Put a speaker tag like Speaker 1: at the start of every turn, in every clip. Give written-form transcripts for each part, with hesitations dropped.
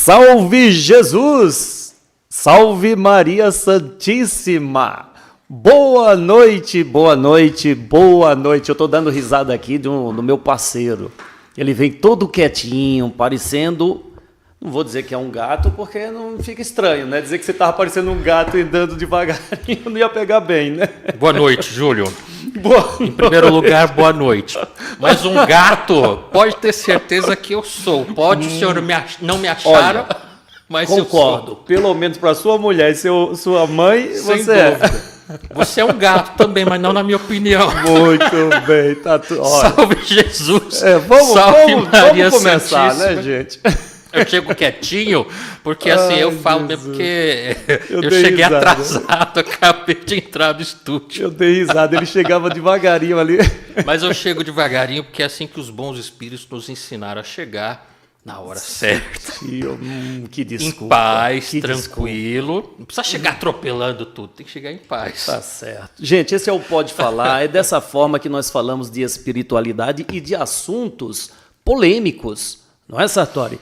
Speaker 1: Salve Jesus! Salve Maria Santíssima! Boa noite, boa noite, boa noite. Eu estou dando risada aqui do meu parceiro. Ele vem todo quietinho, parecendo... Não vou dizer que é um gato, porque não fica estranho, né? Dizer que você estava parecendo um gato andando devagarinho não ia pegar bem, né?
Speaker 2: Boa noite, Júlio.
Speaker 1: Boa
Speaker 2: Em primeiro lugar, boa noite. Mas um gato, pode ter certeza que eu sou. Pode o senhor não me achar,
Speaker 1: Olha,
Speaker 2: mas
Speaker 1: concordo.
Speaker 2: eu sou.
Speaker 1: Pelo menos para sua mulher e sua mãe,
Speaker 2: Sem
Speaker 1: você é.
Speaker 2: dúvida. Você é um gato também, mas não na minha opinião.
Speaker 1: Muito bem. Tá
Speaker 2: Salve Jesus.
Speaker 1: Vamos começar, né, gente?
Speaker 2: Eu chego quietinho, porque assim, eu falo mesmo porque eu cheguei
Speaker 1: risada.
Speaker 2: atrasado, acabei de entrar no estúdio.
Speaker 1: Eu dei risada, ele chegava devagarinho ali.
Speaker 2: Mas eu chego devagarinho, porque é assim que os bons espíritos nos ensinaram a chegar na hora certa.
Speaker 1: Que desculpa.
Speaker 2: Em paz,
Speaker 1: que
Speaker 2: tranquilo. Desculpa. Não precisa chegar atropelando tudo, tem que chegar em paz.
Speaker 1: Tá certo. Gente, esse é o Pode Falar. É dessa forma que nós falamos de espiritualidade e de assuntos polêmicos. Não é, Sartori?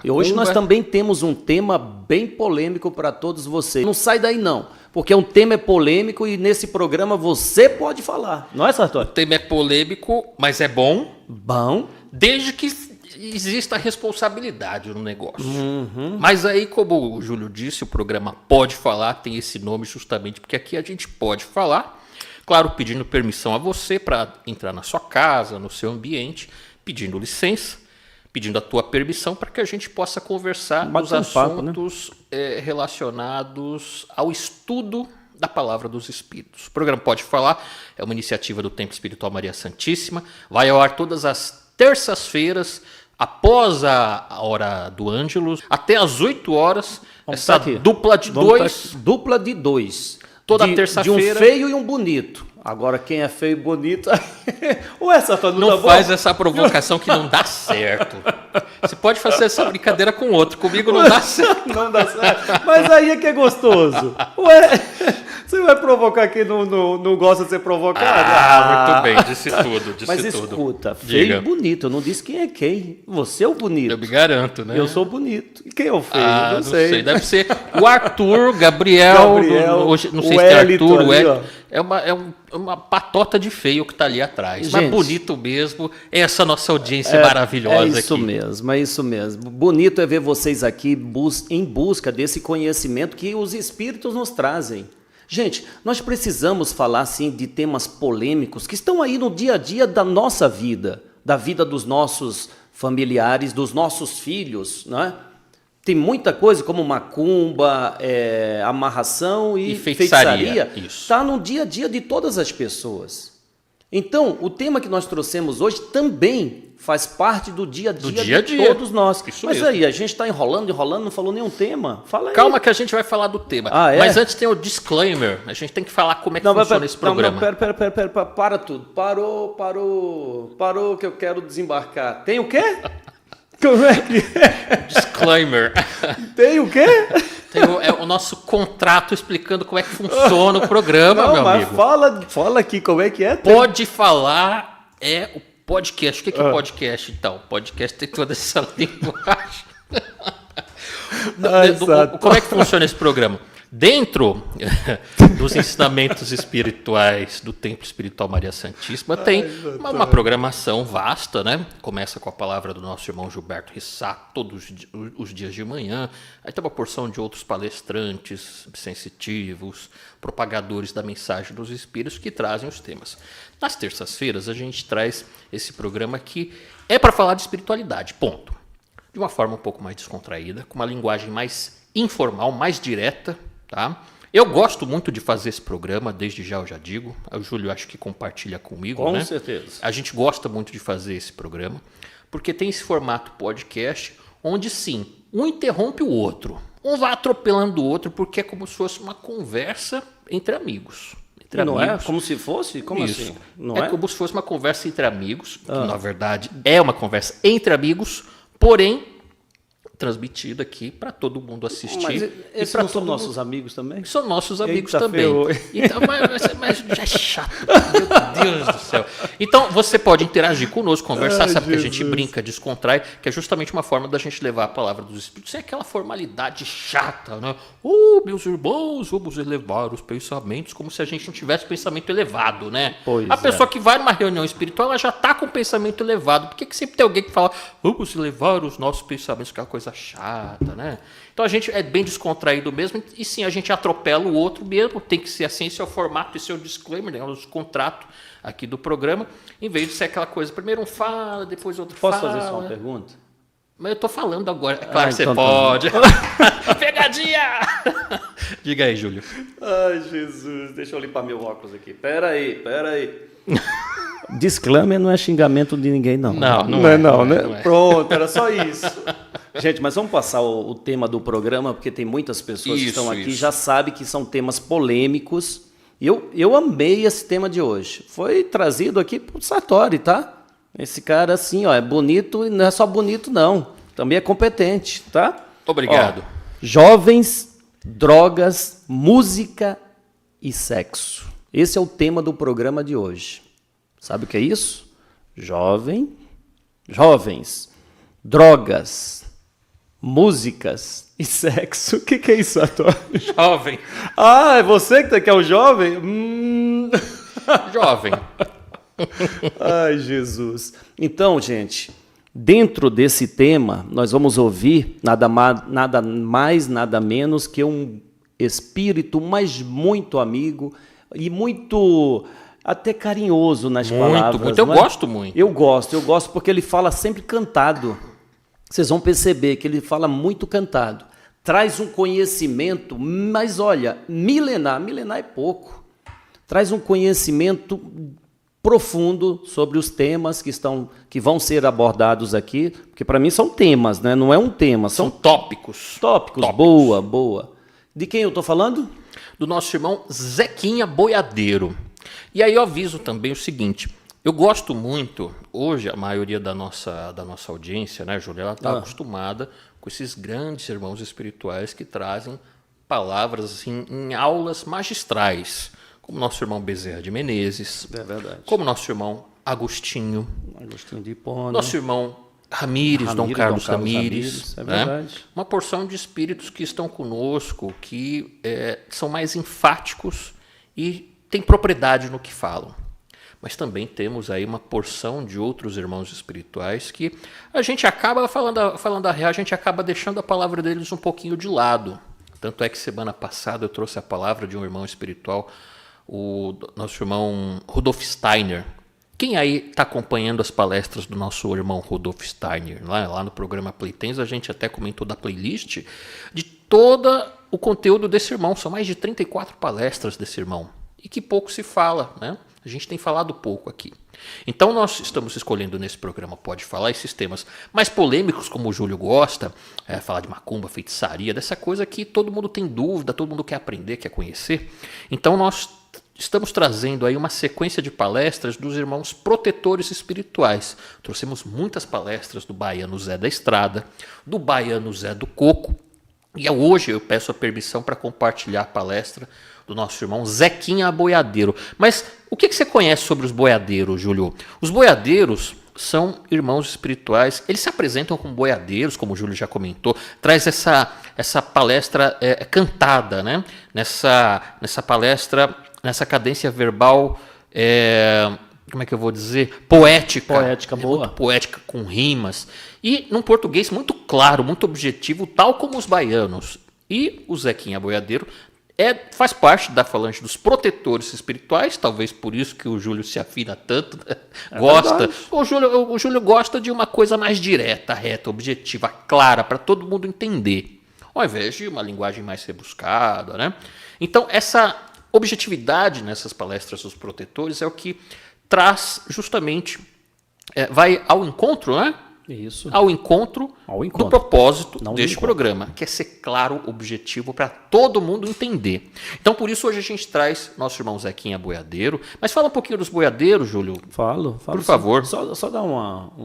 Speaker 1: E hoje nós também temos um tema bem polêmico para todos vocês. Não sai daí não, porque o tema é polêmico e nesse programa você pode falar. Não é, Sartori?
Speaker 2: O tema é polêmico, mas é bom.
Speaker 1: Bom.
Speaker 2: Desde que exista responsabilidade no negócio. Mas aí, como o Júlio disse, o programa Pode Falar tem esse nome justamente porque aqui a gente pode falar. Claro, pedindo permissão a você para entrar na sua casa, no seu ambiente, pedindo licença. Pedindo a tua permissão para que a gente possa conversar nos assuntos relacionados ao estudo da Palavra dos Espíritos. O programa Pode Falar é uma iniciativa do Templo Espiritual Maria Santíssima. Vai ao ar todas as terças-feiras, após a hora do Ângelus, até às 8 horas. Essa dupla de dois.
Speaker 1: Dupla de dois.
Speaker 2: Toda terça-feira.
Speaker 1: De um feio e um bonito. Agora, quem é feio e bonito... Ué, Sartori,
Speaker 2: não faz essa provocação que não dá certo. Você pode fazer essa brincadeira com outro. Comigo não dá certo.
Speaker 1: Não dá certo. Mas aí é que é gostoso. Ué, você vai provocar quem não gosta de ser provocado?
Speaker 2: Muito bem. Disse tudo.
Speaker 1: Mas escuta, feio e bonito. Eu não disse quem é quem. Você é o bonito.
Speaker 2: Eu me garanto, né?
Speaker 1: Eu sou bonito. E quem é o feio?
Speaker 2: Não sei. Deve ser o Arthur, Gabriel não sei se é Arthur, o Hélito. É uma patota de feio que está ali atrás. Gente, mas bonito mesmo é essa nossa audiência maravilhosa aqui.
Speaker 1: É isso mesmo. Bonito é ver vocês aqui em busca desse conhecimento que os espíritos nos trazem. Gente, nós precisamos falar sim de temas polêmicos que estão aí no dia a dia da nossa vida, da vida dos nossos familiares, dos nossos filhos, não é? Tem muita coisa como macumba, amarração e feitiçaria. Está no dia a dia de todas as pessoas. Então, o tema que nós trouxemos hoje também faz parte do dia a dia de todos nós. Mas mesmo. Aí, a gente está enrolando, não falou nenhum tema. Fala aí.
Speaker 2: Calma que a gente vai falar do tema. Mas antes tem o disclaimer. A gente tem que falar como é que funciona esse programa.
Speaker 1: Pera, para tudo. Parou que eu quero desembarcar. Tem o quê? Como é que é?
Speaker 2: Disclaimer.
Speaker 1: Tem o quê?
Speaker 2: Tem o nosso contrato explicando como é que funciona o programa, meu amigo.
Speaker 1: Fala aqui como é que é.
Speaker 2: Pode Falar é o podcast. O que é podcast, então? Podcast tem toda essa linguagem. Como é que funciona esse programa? Dentro dos ensinamentos espirituais do Templo Espiritual Maria Santíssima tem uma programação vasta, né? Começa com a palavra do nosso irmão Gilberto Rissato todos os dias de manhã. Aí tem uma porção de outros palestrantes sensitivos, propagadores da mensagem dos espíritos que trazem os temas. Nas terças-feiras a gente traz esse programa que é para falar de espiritualidade, ponto. De uma forma um pouco mais descontraída, com uma linguagem mais informal, mais direta. Tá? Eu gosto muito de fazer esse programa, desde já eu já digo. O Júlio acho que compartilha comigo.
Speaker 1: Com
Speaker 2: né?
Speaker 1: certeza.
Speaker 2: A gente gosta muito de fazer esse programa, porque tem esse formato podcast, onde sim, um interrompe o outro. Um vai atropelando o outro, porque é como se fosse uma conversa entre amigos.
Speaker 1: Não é? Como se fosse? Como
Speaker 2: Isso.
Speaker 1: Assim? Não é?
Speaker 2: Como se fosse uma conversa entre amigos, que na verdade é uma conversa entre amigos, porém transmitido aqui para todo mundo assistir.
Speaker 1: Mas esses
Speaker 2: para
Speaker 1: não são nossos amigos também?
Speaker 2: São nossos amigos
Speaker 1: Eita,
Speaker 2: também.
Speaker 1: ferrou.
Speaker 2: Então, mas já é chato, meu Deus do céu. Então, você pode interagir conosco, conversar, sabe que a gente brinca, descontrai, que é justamente uma forma da gente levar a palavra dos Espíritos sem aquela formalidade chata, né? Meus irmãos, vamos elevar os pensamentos, como se a gente não tivesse pensamento elevado, né?
Speaker 1: Pois
Speaker 2: a pessoa que vai numa reunião espiritual, ela já está com pensamento elevado. Por que sempre tem alguém que fala, vamos elevar os nossos pensamentos, que é uma coisa chata, né? Então a gente é bem descontraído mesmo, e sim, a gente atropela o outro mesmo, tem que ser assim, esse é o formato, esse é o disclaimer, né, o contrato aqui do programa, em vez de ser aquela coisa, primeiro um fala, depois outro
Speaker 1: Posso
Speaker 2: fala.
Speaker 1: fazer só uma pergunta?
Speaker 2: Mas eu estou falando agora, é claro que você
Speaker 1: então
Speaker 2: pode. Pegadinha! Diga aí, Júlio.
Speaker 1: Ai, Jesus, deixa eu limpar meu óculos aqui. Pera aí. Disclaimer não é xingamento de ninguém, não.
Speaker 2: Não é,
Speaker 1: né? Pronto, era só isso. Gente, mas vamos passar o tema do programa, porque tem muitas pessoas que estão aqui já sabem que são temas polêmicos. Eu amei esse tema de hoje. Foi trazido aqui por Sartori, tá? Esse cara, assim, ó, é bonito e não é só bonito, não. Também é competente, tá?
Speaker 2: Obrigado.
Speaker 1: Ó, jovens, drogas, música e sexo. Esse é o tema do programa de hoje. Sabe o que é isso? Jovens, drogas, músicas e sexo. O que é isso, Sartori?
Speaker 2: Jovem.
Speaker 1: Ah, é você que é o jovem?
Speaker 2: Jovem.
Speaker 1: Ai, Jesus. Então, gente, dentro desse tema, nós vamos ouvir nada mais, nada menos que um espírito, mas muito amigo e muito até carinhoso nas palavras.
Speaker 2: Muito. Eu gosto muito.
Speaker 1: Eu gosto porque ele fala sempre cantado. Vocês vão perceber que ele fala muito cantado. Traz um conhecimento, mas olha, milenar é pouco. Traz um conhecimento profundo sobre os temas que vão ser abordados aqui, porque para mim são temas, né? Não é um tema,
Speaker 2: são tópicos.
Speaker 1: Boa. De quem eu estou falando?
Speaker 2: Do nosso irmão Zequinha Boiadeiro. E aí eu aviso também o seguinte, eu gosto muito, hoje a maioria da nossa audiência, né, Júlia, ela está acostumada com esses grandes irmãos espirituais que trazem palavras assim, em aulas magistrais, como nosso irmão Bezerra de Menezes, como nosso irmão Agostinho
Speaker 1: de Hipona,
Speaker 2: nosso irmão Ramires, Dom Carlos Ramires,
Speaker 1: é
Speaker 2: né?
Speaker 1: verdade.
Speaker 2: Uma porção de espíritos que estão conosco, que são mais enfáticos e têm propriedade no que falam. Mas também temos aí uma porção de outros irmãos espirituais que a gente acaba, falando a real, a gente acaba deixando a palavra deles um pouquinho de lado. Tanto é que semana passada eu trouxe a palavra de um irmão espiritual, o nosso irmão Rudolf Steiner. Quem aí está acompanhando as palestras do nosso irmão Rudolf Steiner? Lá no programa Playtens, a gente até comentou da playlist de todo o conteúdo desse irmão. São mais de 34 palestras desse irmão. E que pouco se fala, né? A gente tem falado pouco aqui. Então nós estamos escolhendo nesse programa Pode Falar esses temas mais polêmicos, como o Júlio gosta, falar de macumba, feitiçaria, dessa coisa que todo mundo tem dúvida, todo mundo quer aprender, quer conhecer. Então nós estamos trazendo aí uma sequência de palestras dos irmãos protetores espirituais. Trouxemos muitas palestras do baiano Zé da Estrada, do baiano Zé do Coco, e hoje eu peço a permissão para compartilhar a palestra do nosso irmão Zequinha Boiadeiro. Mas o que você conhece sobre os boiadeiros, Júlio? Os boiadeiros são irmãos espirituais, eles se apresentam como boiadeiros, como o Júlio já comentou, traz essa palestra cantada, né? Nessa palestra, nessa cadência verbal, como é que eu vou dizer? Poética, boa. Muito poética, com rimas. E num português muito claro, muito objetivo, tal como os baianos. E o Zequinha Boiadeiro faz parte da falange dos protetores espirituais, talvez por isso que o Júlio se afina tanto, né? Gosta. O Júlio gosta de uma coisa mais direta, reta, objetiva, clara, para todo mundo entender, ao invés de uma linguagem mais rebuscada, né? Então, essa objetividade nessas palestras dos protetores é o que traz justamente, vai ao encontro, né,
Speaker 1: Isso.
Speaker 2: ao encontro
Speaker 1: Ao
Speaker 2: do
Speaker 1: encontro.
Speaker 2: propósito
Speaker 1: Não do
Speaker 2: deste
Speaker 1: encontro.
Speaker 2: programa, que é ser claro, objetivo, para todo mundo entender. Então, por isso, hoje a gente traz nosso irmão Zequinha Boiadeiro. Mas fala um pouquinho dos boiadeiros, Júlio.
Speaker 1: Falo.
Speaker 2: Por favor.
Speaker 1: Só dá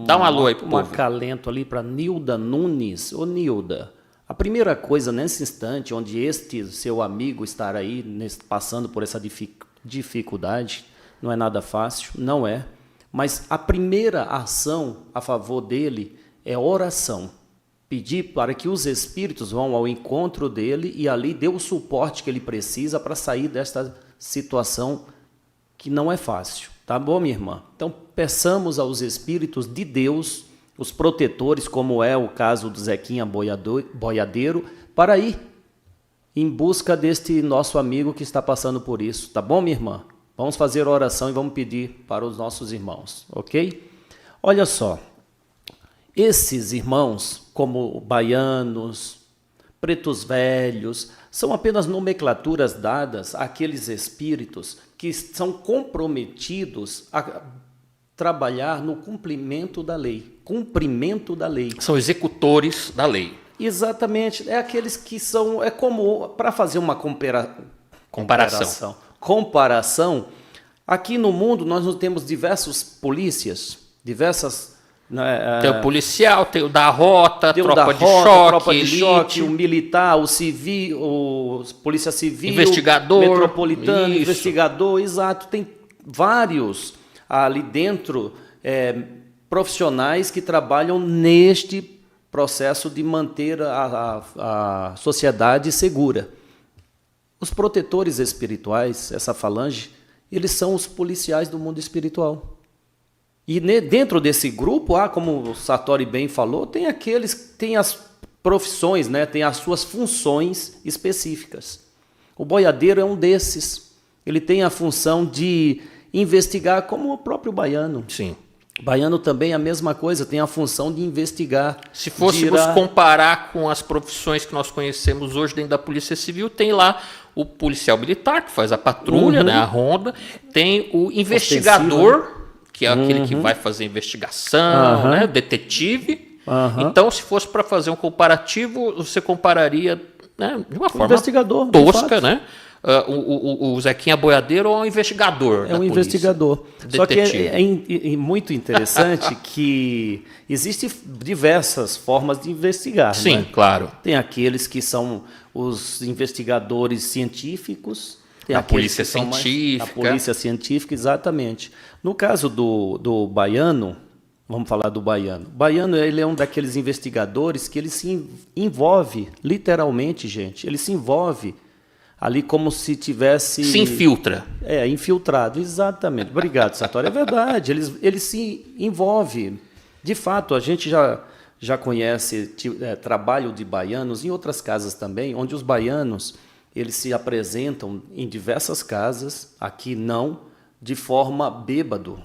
Speaker 2: Dá um alô aí pro
Speaker 1: um
Speaker 2: povo.
Speaker 1: acalento ali para Nilda Nunes. Ô, Nilda, a primeira coisa nesse instante, onde este seu amigo estar aí passando por essa dificuldade, não é nada fácil, não é. Mas a primeira ação a favor dele é oração. Pedir para que os espíritos vão ao encontro dele e ali dê o suporte que ele precisa para sair desta situação que não é fácil. Tá bom, minha irmã? Então, peçamos aos espíritos de Deus, os protetores, como é o caso do Zequinha Boiadeiro, para ir em busca deste nosso amigo que está passando por isso. Tá bom, minha irmã? Vamos fazer oração e vamos pedir para os nossos irmãos, ok? Olha só, esses irmãos, como baianos, pretos velhos, são apenas nomenclaturas dadas àqueles espíritos que são comprometidos a trabalhar no cumprimento da lei. Cumprimento da lei.
Speaker 2: São executores da lei.
Speaker 1: Exatamente, é aqueles que são, é como, para fazer uma comparação, aqui no mundo nós não temos diversas polícias, diversas...
Speaker 2: Tem o policial, tem o da rota,
Speaker 1: tem o
Speaker 2: tropa
Speaker 1: da
Speaker 2: de
Speaker 1: rota,
Speaker 2: choque,
Speaker 1: tropa de
Speaker 2: elite,
Speaker 1: choque, o militar, o civil, o polícia civil,
Speaker 2: investigador,
Speaker 1: metropolitano,
Speaker 2: isso.
Speaker 1: investigador, exato. Tem vários ali dentro profissionais que trabalham neste processo de manter a sociedade segura. Os protetores espirituais, essa falange, eles são os policiais do mundo espiritual. E dentro desse grupo, como o Sartori bem falou, tem aqueles que têm as profissões, né? Tem as suas funções específicas. O boiadeiro é um desses. Ele tem a função de investigar, como o próprio baiano.
Speaker 2: Sim.
Speaker 1: O baiano também é a mesma coisa, tem a função de investigar.
Speaker 2: Se fôssemos comparar com as profissões que nós conhecemos hoje dentro da Polícia Civil, tem lá o policial militar, que faz a patrulha, né, a ronda, tem o investigador, que é aquele que vai fazer investigação, né, detetive. Então, se fosse para fazer um comparativo, você compararia, né, de uma forma
Speaker 1: investigador,
Speaker 2: tosca, né? O Zequinha Boiadeiro é um investigador.
Speaker 1: É um investigador. Só que
Speaker 2: Detetive.
Speaker 1: é muito interessante que existem diversas formas de investigar.
Speaker 2: Sim,
Speaker 1: né?
Speaker 2: claro.
Speaker 1: Tem aqueles que são os investigadores científicos. Tem
Speaker 2: A polícia científica.
Speaker 1: A polícia científica, exatamente. No caso do baiano, vamos falar do baiano. O baiano, ele é um daqueles investigadores que ele se envolve, literalmente, gente, ele se envolve ali como se tivesse...
Speaker 2: Se infiltra.
Speaker 1: Infiltrado, exatamente. Obrigado, Sartori. É verdade, ele se envolve. De fato, a gente já conhece trabalho de baianos em outras casas também, onde os baianos eles se apresentam em diversas casas, aqui não, de forma bêbado,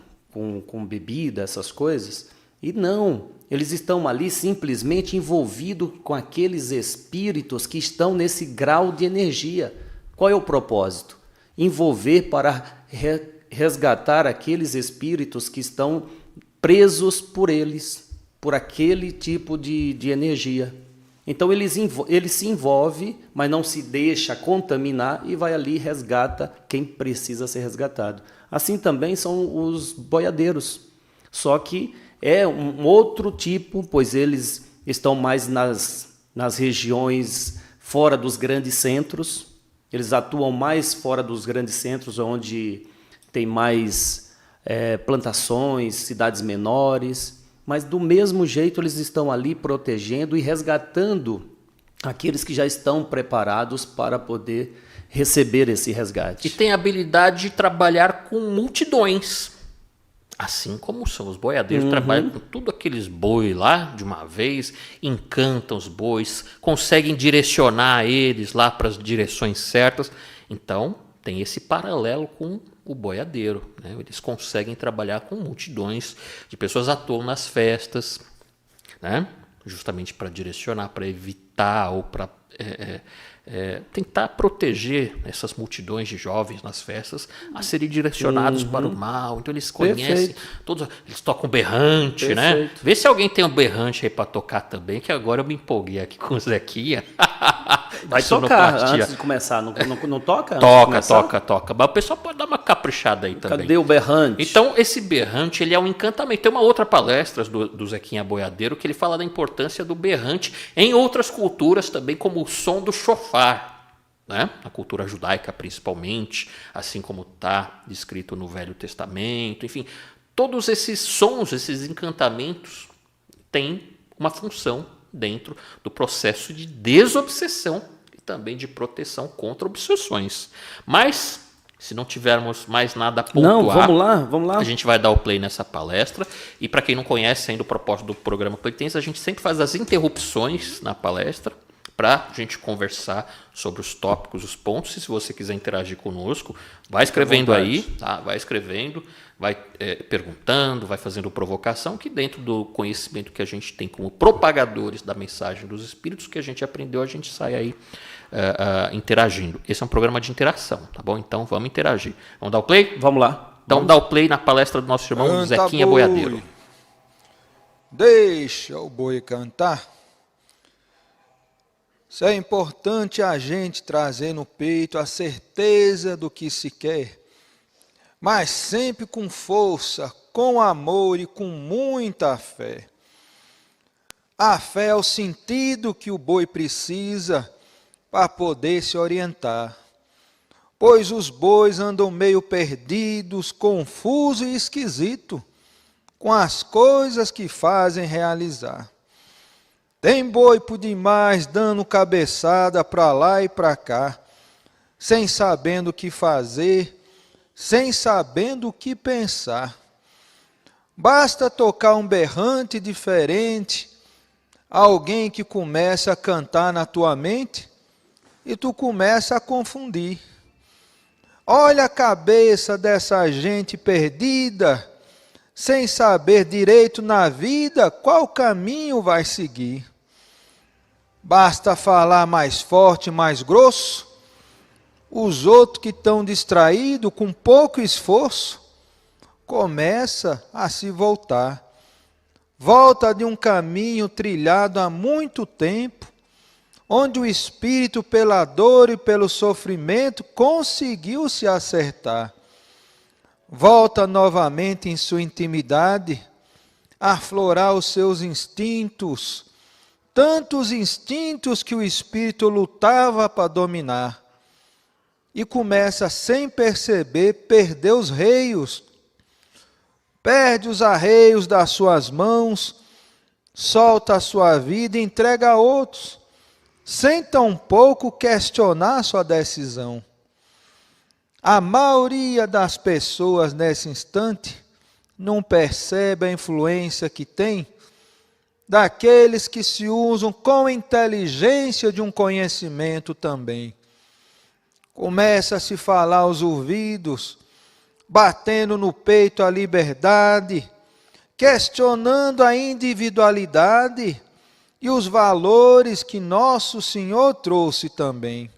Speaker 1: com bebida, essas coisas. E não, eles estão ali simplesmente envolvidos com aqueles espíritos que estão nesse grau de energia. Qual é o propósito? Envolver para resgatar aqueles espíritos que estão presos por eles, por aquele tipo de energia. Então ele se envolve, mas não se deixa contaminar e vai ali e resgata quem precisa ser resgatado. Assim também são os boiadeiros, só que é um outro tipo, pois eles estão mais nas regiões fora dos grandes centros. Eles atuam mais fora dos grandes centros, onde tem mais plantações, cidades menores, mas do mesmo jeito eles estão ali protegendo e resgatando aqueles que já estão preparados para poder receber esse resgate.
Speaker 2: E tem a habilidade de trabalhar com multidões, assim como são os boiadeiros, trabalham com tudo aqueles boi lá de uma vez, encantam os bois, conseguem direcionar eles lá para as direções certas. Então, tem esse paralelo com o boiadeiro, né? Eles conseguem trabalhar com multidões de pessoas, atuam nas festas, né? justamente para direcionar, para evitar ou para tentar proteger essas multidões de jovens nas festas a serem direcionados para o mal. Então eles conhecem, todos, eles tocam berrante, né? Vê se alguém tem um berrante aí para tocar também, que agora eu me empolguei aqui com o Zequinha.
Speaker 1: Vai tocar antes de começar, não toca?
Speaker 2: Toca. Mas o pessoal pode dar uma caprichada aí também.
Speaker 1: Cadê o berrante?
Speaker 2: Então, esse berrante, ele é um encantamento. Tem uma outra palestra do Zequinha Boiadeiro que ele fala da importância do berrante em outras culturas também, como o som do chofar, né? Na cultura judaica, principalmente, assim como está descrito no Velho Testamento. Enfim, todos esses sons, esses encantamentos têm uma função dentro do processo de desobsessão e também de proteção contra obsessões. Mas, se não tivermos mais nada a pontuar,
Speaker 1: vamos lá.
Speaker 2: A gente vai dar o play nessa palestra. E para quem não conhece ainda o propósito do programa Playtense, a gente sempre faz as interrupções na palestra para a gente conversar sobre os tópicos, os pontos. E se você quiser interagir conosco, vai escrevendo aí, tá? Vai escrevendo, vai perguntando, vai fazendo provocação, que dentro do conhecimento que a gente tem como propagadores da mensagem dos Espíritos, que a gente aprendeu, a gente sai aí interagindo. Esse é um programa de interação, tá bom? Então vamos interagir. Vamos dar o play?
Speaker 1: Vamos lá.
Speaker 2: Então dá o play na palestra do nosso irmão Zequinha Boiadeiro.
Speaker 3: Deixa o boi cantar. Isso é importante a gente trazer no peito a certeza do que se quer, mas sempre com força, com amor e com muita fé. A fé é o sentido que o boi precisa para poder se orientar, pois os bois andam meio perdidos, confusos e esquisitos com as coisas que fazem realizar. Tem boi por demais dando cabeçada para lá e para cá, sem sabendo o que fazer, sem sabendo o que pensar. Basta tocar um berrante diferente, alguém que começa a cantar na tua mente, e tu começa a confundir. Olha a cabeça dessa gente perdida, sem saber direito na vida qual caminho vai seguir. Basta falar mais forte, mais grosso, os outros que estão distraídos, com pouco esforço, começa a se voltar. Volta de um caminho trilhado há muito tempo, onde o espírito, pela dor e pelo sofrimento, conseguiu se acertar. Volta novamente em sua intimidade, a aflorar os seus instintos, tantos instintos que o espírito lutava para dominar. E começa, sem perceber, perder os reios. Perde os arreios das suas mãos, solta a sua vida e entrega a outros, sem tampouco questionar sua decisão. A maioria das pessoas nesse instante não percebe a influência que tem daqueles que se usam com a inteligência de um conhecimento também. Começa a se falar aos ouvidos, batendo no peito a liberdade, questionando a individualidade e os valores que nosso Senhor trouxe também.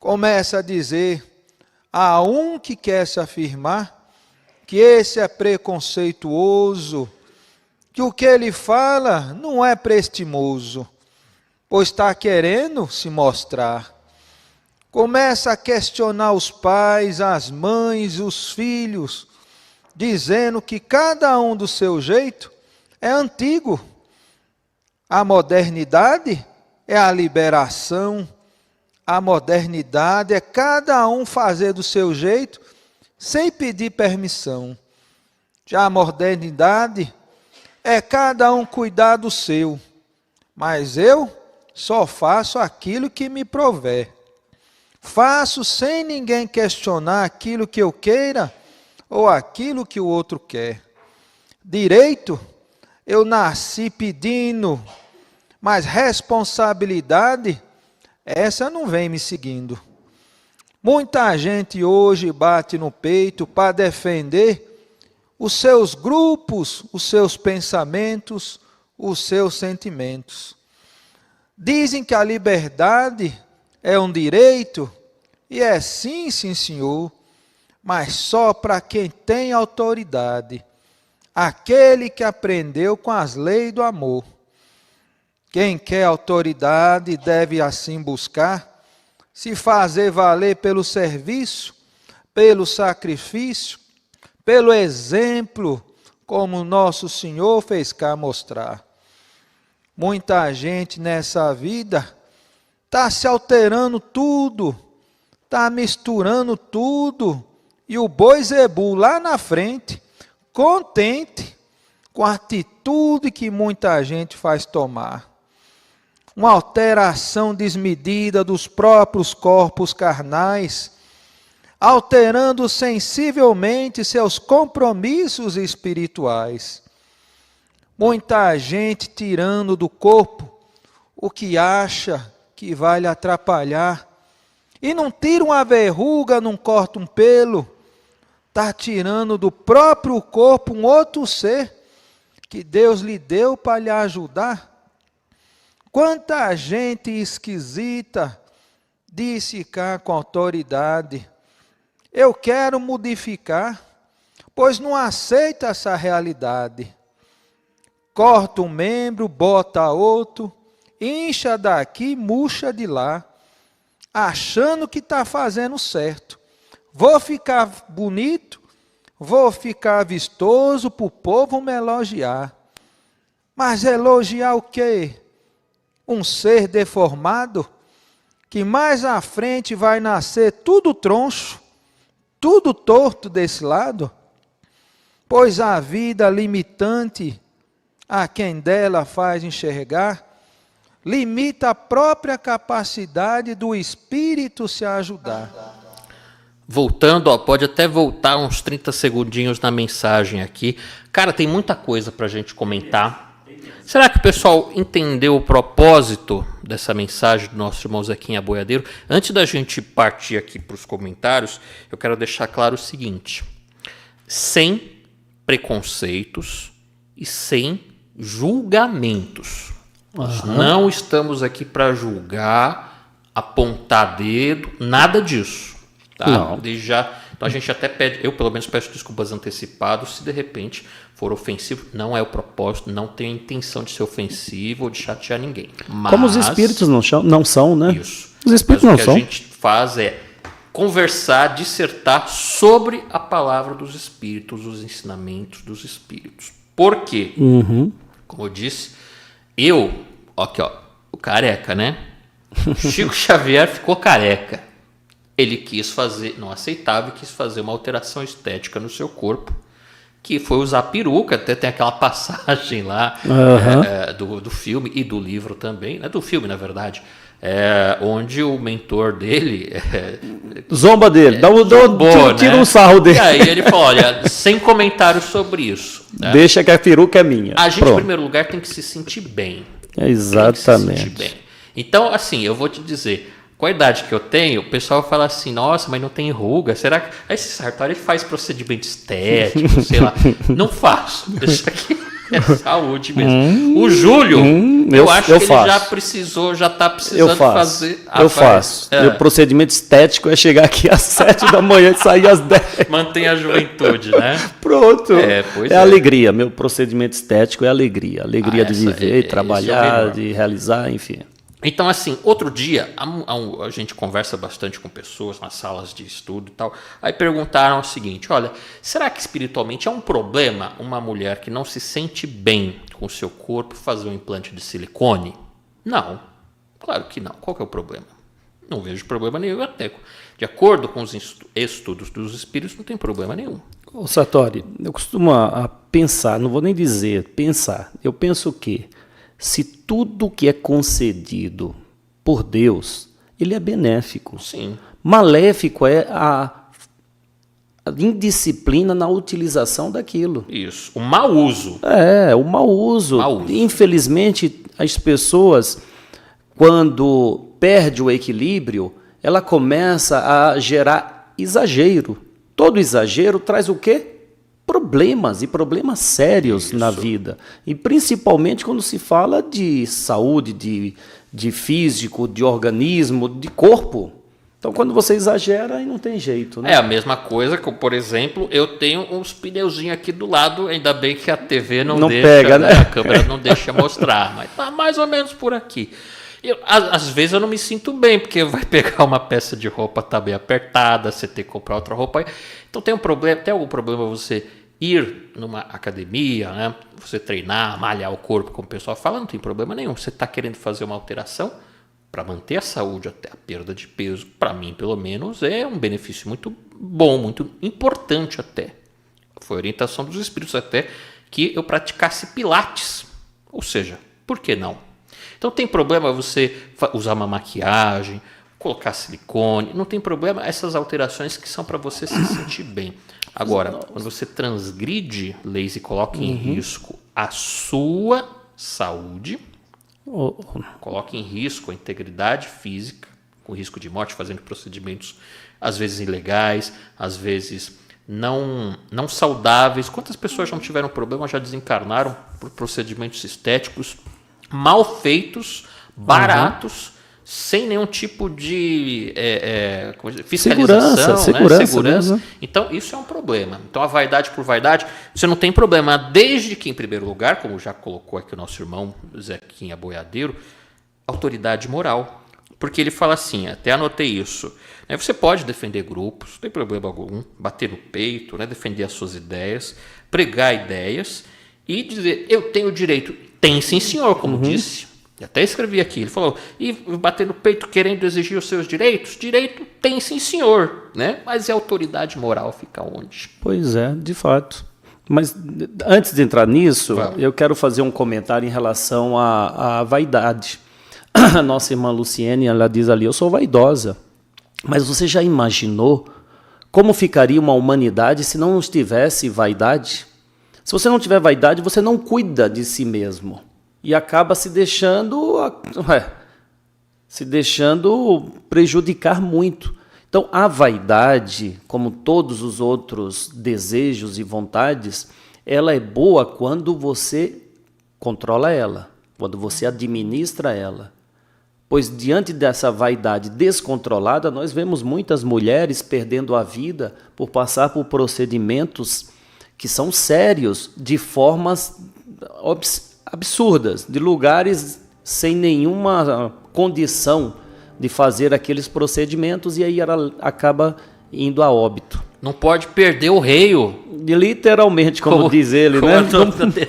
Speaker 3: Começa a dizer a um que quer se afirmar que esse é preconceituoso, que o que ele fala não é prestimoso, pois está querendo se mostrar. Começa a questionar os pais, as mães, os filhos, dizendo que cada um do seu jeito é antigo. A modernidade é a liberação, a modernidade é cada um fazer do seu jeito, sem pedir permissão. Já a modernidade é cada um cuidar do seu, mas eu só faço aquilo que me prover. Faço sem ninguém questionar aquilo que eu queira ou aquilo que o outro quer. Direito, eu nasci pedindo, mas responsabilidade, essa não vem me seguindo. Muita gente hoje bate no peito para defender os seus grupos, os seus pensamentos, os seus sentimentos. Dizem que a liberdade é um direito, e é sim, sim, senhor, mas só para quem tem autoridade, aquele que aprendeu com as leis do amor. Quem quer autoridade deve assim buscar, se fazer valer pelo serviço, pelo sacrifício, pelo exemplo, como nosso Senhor fez cá mostrar. Muita gente nessa vida está se alterando tudo, está misturando tudo, e o boi zebu lá na frente, contente com a atitude que muita gente faz tomar. Uma alteração desmedida dos próprios corpos carnais, alterando sensivelmente seus compromissos espirituais. Muita gente tirando do corpo o que acha que vai lhe atrapalhar. E não tira uma verruga, não corta um pelo. Está tirando do próprio corpo um outro ser que Deus lhe deu para lhe ajudar. Quanta gente esquisita disse cá com autoridade: eu quero modificar, pois não aceita essa realidade. Corta um membro, bota outro, incha daqui, murcha de lá, achando que está fazendo certo. Vou ficar bonito, vou ficar vistoso para o povo me elogiar. Mas elogiar o quê? Um ser deformado, que mais à frente vai nascer tudo troncho, tudo torto desse lado? Pois a vida limitante a quem dela faz enxergar, limita a própria capacidade do espírito se ajudar.
Speaker 2: Voltando, pode até voltar uns 30 segundinhos na mensagem aqui. Cara, tem muita coisa para a gente comentar. Será que o pessoal entendeu o propósito dessa mensagem do nosso irmão Zequinha Boiadeiro? Antes da gente partir aqui para os comentários, eu quero deixar claro o seguinte: sem preconceitos e sem julgamentos. Nós não estamos aqui para julgar, apontar dedo, nada disso. Tá?
Speaker 1: Não.
Speaker 2: Desde já, então a gente até pede, eu pelo menos peço desculpas antecipadas se de repente for ofensivo. Não é o propósito, não tem a intenção de ser ofensivo ou de chatear ninguém. Mas,
Speaker 1: como os espíritos não são, né?
Speaker 2: Isso.
Speaker 1: Os espíritos
Speaker 2: Mas
Speaker 1: não
Speaker 2: o que
Speaker 1: são.
Speaker 2: a gente faz é conversar, dissertar sobre a palavra dos espíritos, os ensinamentos dos espíritos. Por quê? Como eu disse, aqui ó, o careca, né? Chico Xavier ficou careca. Ele quis fazer, não aceitava e quis fazer uma alteração estética no seu corpo, que foi usar peruca. Até tem aquela passagem lá do filme e do livro também, né? Do filme, na verdade, onde o mentor dele
Speaker 1: zomba dele, tira um sarro dele.
Speaker 2: E aí ele falou: olha, sem comentários sobre isso, né?
Speaker 1: Deixa que a peruca é minha.
Speaker 2: A gente,
Speaker 1: Pronto.
Speaker 2: em primeiro lugar, tem que se sentir bem.
Speaker 1: Exatamente.
Speaker 2: Tem que se sentir bem. Então, assim, eu vou te dizer, com a idade que eu tenho, o pessoal fala assim: nossa, mas não tem ruga, será que... Aí esse Sartori faz procedimento estético, sei lá. Não faço, isso aqui é saúde mesmo. O Júlio, eu acho que ele já está precisando fazer...
Speaker 1: Eu faço. Meu procedimento estético é chegar aqui às 7 da manhã e sair às 10.
Speaker 2: Mantém a juventude, né?
Speaker 1: Pronto.
Speaker 2: Pois
Speaker 1: alegria. Meu procedimento estético é alegria. Alegria de viver, trabalhar, de realizar, enfim.
Speaker 2: Então, assim, outro dia, a gente conversa bastante com pessoas nas salas de estudo e tal, aí perguntaram o seguinte: olha, será que espiritualmente é um problema uma mulher que não se sente bem com o seu corpo fazer um implante de silicone? Não, claro que não. Qual que é o problema? Não vejo problema nenhum, até de acordo com os estudos dos espíritos, não tem problema nenhum.
Speaker 1: Ô Sartori, eu costumo pensar, não vou nem dizer, pensar, eu penso que se tudo que é concedido por Deus, ele é benéfico.
Speaker 2: Sim.
Speaker 1: Maléfico é a indisciplina na utilização daquilo.
Speaker 2: Isso, o mau uso.
Speaker 1: O mau uso. Infelizmente, as pessoas, quando perde o equilíbrio, ela começa a gerar exagero. Todo exagero traz o quê? problemas, e problemas sérios na vida. E principalmente quando se fala de saúde, de físico, de organismo, de corpo. Então, quando você exagera, aí não tem jeito, né?
Speaker 2: É a mesma coisa que, por exemplo, eu tenho uns pneuzinhos aqui do lado, ainda bem que a TV não deixa,
Speaker 1: pega, né?
Speaker 2: A câmera não deixa mostrar, mas tá mais ou menos por aqui. Às vezes eu não me sinto bem, porque vai pegar uma peça de roupa, tá bem apertada, você tem que comprar outra roupa. Então tem algum problema você ir numa academia, né? Você treinar, malhar o corpo, como o pessoal fala, não tem problema nenhum. Você está querendo fazer uma alteração para manter a saúde até a perda de peso, para mim, pelo menos, é um benefício muito bom, muito importante até. Foi orientação dos espíritos até que eu praticasse pilates. Ou seja, por que não? Então tem problema você usar uma maquiagem, colocar silicone, não tem problema essas alterações que são para você se sentir bem. Agora, quando você transgride leis e coloca em risco a sua saúde, coloca em risco a integridade física, com risco de morte, fazendo procedimentos às vezes ilegais, às vezes não saudáveis. Quantas pessoas não tiveram problema, já desencarnaram por procedimentos estéticos mal feitos, baratos, sem nenhum tipo de fiscalização, segurança.
Speaker 1: Mesmo.
Speaker 2: Então, isso é um problema. Então, a vaidade por vaidade, você não tem problema, desde que, em primeiro lugar, como já colocou aqui o nosso irmão Zequinha Boiadeiro, autoridade moral. Porque ele fala assim, até anotei isso, né? Você pode defender grupos, não tem problema algum, bater no peito, né? Defender as suas ideias, pregar ideias e dizer, eu tenho direito. Tem sim, senhor, como disse. Até escrevi aqui, ele falou, e bater no peito querendo exigir os seus direitos? Direito tem sim, senhor, né? Mas e a autoridade moral fica onde?
Speaker 1: Pois é, de fato. Mas antes de entrar nisso, eu quero fazer um comentário em relação à vaidade. A nossa irmã Luciene, ela diz ali, eu sou vaidosa. Mas você já imaginou como ficaria uma humanidade se não tivesse vaidade? Se você não tiver vaidade, você não cuida de si mesmo. E acaba se deixando prejudicar muito. Então, a vaidade, como todos os outros desejos e vontades, ela é boa quando você controla ela, quando você administra ela. Pois, diante dessa vaidade descontrolada, nós vemos muitas mulheres perdendo a vida por passar por procedimentos que são sérios, de formas absurdas, de lugares sem nenhuma condição de fazer aqueles procedimentos, e aí ela acaba indo a óbito.
Speaker 2: Não pode perder o reio.
Speaker 1: Literalmente, como diz ele, né?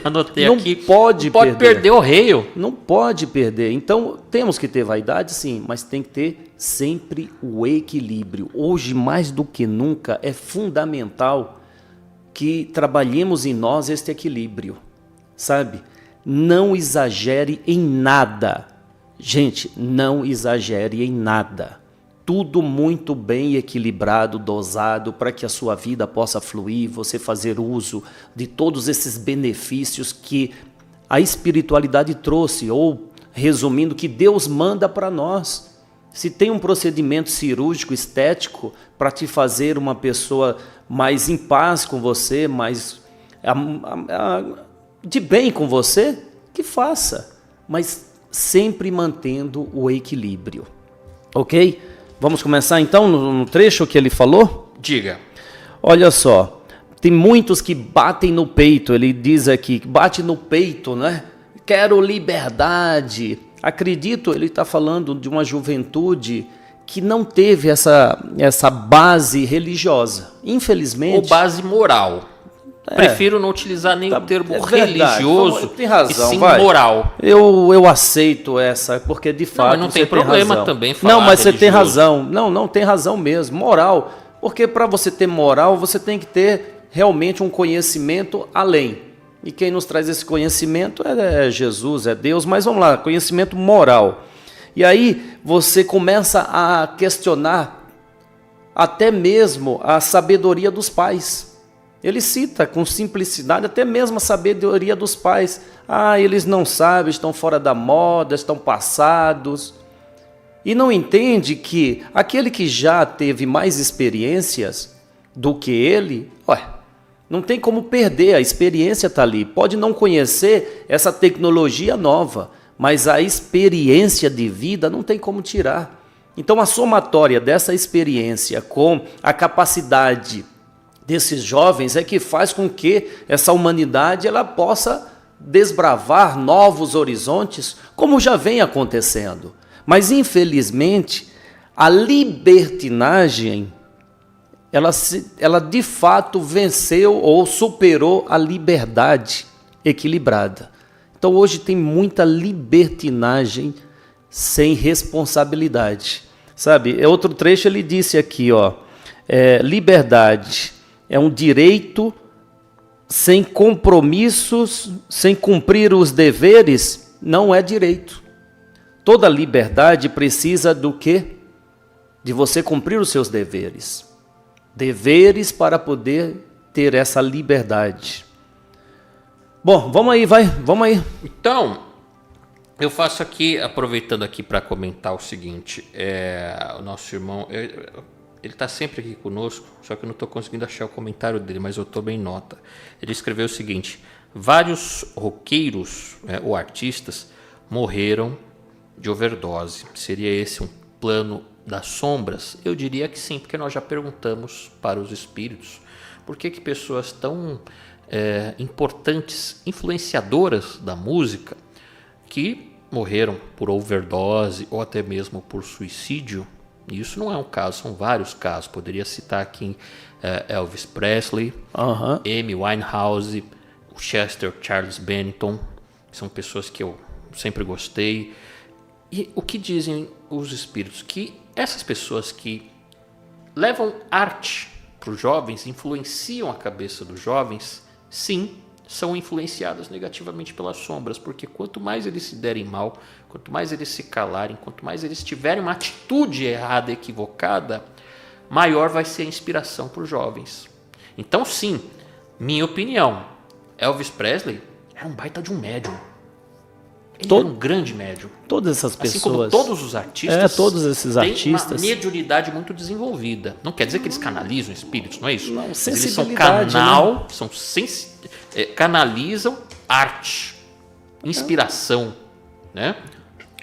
Speaker 2: Anotei
Speaker 1: não
Speaker 2: aqui.
Speaker 1: Pode
Speaker 2: não pode perder o reio.
Speaker 1: Não pode perder. Então, temos que ter vaidade, sim, mas tem que ter sempre o equilíbrio. Hoje, mais do que nunca, é fundamental que trabalhemos em nós este equilíbrio, sabe? Não exagere em nada. Gente, não exagere em nada. Tudo muito bem equilibrado, dosado, para que a sua vida possa fluir, você fazer uso de todos esses benefícios que a espiritualidade trouxe, ou, resumindo, que Deus manda para nós. Se tem um procedimento cirúrgico, estético, para te fazer uma pessoa mais em paz com você, mais de bem com você, que faça, mas sempre mantendo o equilíbrio. Ok? Vamos começar então no trecho que ele falou?
Speaker 2: Diga.
Speaker 1: Olha só, tem muitos que batem no peito, ele diz aqui, bate no peito, né? Quero liberdade. Acredito, ele está falando de uma juventude que não teve essa base religiosa, infelizmente.
Speaker 2: Ou base moral. Prefiro não utilizar nem o termo religioso,
Speaker 1: tem razão,
Speaker 2: e sim
Speaker 1: vai.
Speaker 2: moral.
Speaker 1: Eu aceito essa, porque de fato
Speaker 2: não tem problema também falar
Speaker 1: Não, mas
Speaker 2: religioso.
Speaker 1: você tem razão. Não tem razão mesmo. Moral. Porque para você ter moral, você tem que ter realmente um conhecimento além. E quem nos traz esse conhecimento é Jesus, é Deus. Mas vamos lá, conhecimento moral. E aí você começa a questionar até mesmo a sabedoria dos pais. Ele cita com simplicidade até mesmo a sabedoria dos pais. Eles não sabem, estão fora da moda, estão passados. E não entende que aquele que já teve mais experiências do que ele, Não tem como perder, a experiência está ali. Pode não conhecer essa tecnologia nova, mas a experiência de vida não tem como tirar. Então a somatória dessa experiência com a capacidade desses jovens é que faz com que essa humanidade ela possa desbravar novos horizontes, como já vem acontecendo. Mas infelizmente a libertinagem ela de fato venceu ou superou a liberdade equilibrada. Então hoje tem muita libertinagem sem responsabilidade. Sabe, outro trecho ele disse aqui, ó, liberdade é um direito sem compromissos, sem cumprir os deveres, não é direito. Toda liberdade precisa do quê? De você cumprir os seus deveres. Deveres para poder ter essa liberdade. Bom, vamos aí, vamos aí.
Speaker 2: Então, eu faço aqui, aproveitando aqui para comentar o seguinte, o nosso irmão, ele está sempre aqui conosco, só que eu não estou conseguindo achar o comentário dele, mas eu estou bem em nota. Ele escreveu o seguinte: vários roqueiros, ou artistas, morreram de overdose. Seria esse um plano das sombras? Eu diria que sim, porque nós já perguntamos para os espíritos por que pessoas tão importantes, influenciadoras da música, que morreram por overdose ou até mesmo por suicídio. Isso não é um caso, são vários casos. Poderia citar aqui Elvis Presley, Amy Winehouse, o Chester Charles Bennington, que são pessoas que eu sempre gostei. E o que dizem os espíritos? Que essas pessoas que levam arte para os jovens, influenciam a cabeça dos jovens, sim, são influenciadas negativamente pelas sombras, porque quanto mais eles se derem mal, quanto mais eles se calarem, quanto mais eles tiverem uma atitude errada, equivocada, maior vai ser a inspiração para os jovens. Então sim, minha opinião, Elvis Presley era um baita de um médium. Ele era um grande médium.
Speaker 1: Todas essas pessoas.
Speaker 2: Assim como todos os artistas.
Speaker 1: Todos esses artistas.
Speaker 2: Têm uma mediunidade muito desenvolvida. Não quer dizer que eles canalizam espíritos, não é isso?
Speaker 1: Não,
Speaker 2: mas eles são canalizam arte, inspiração, né?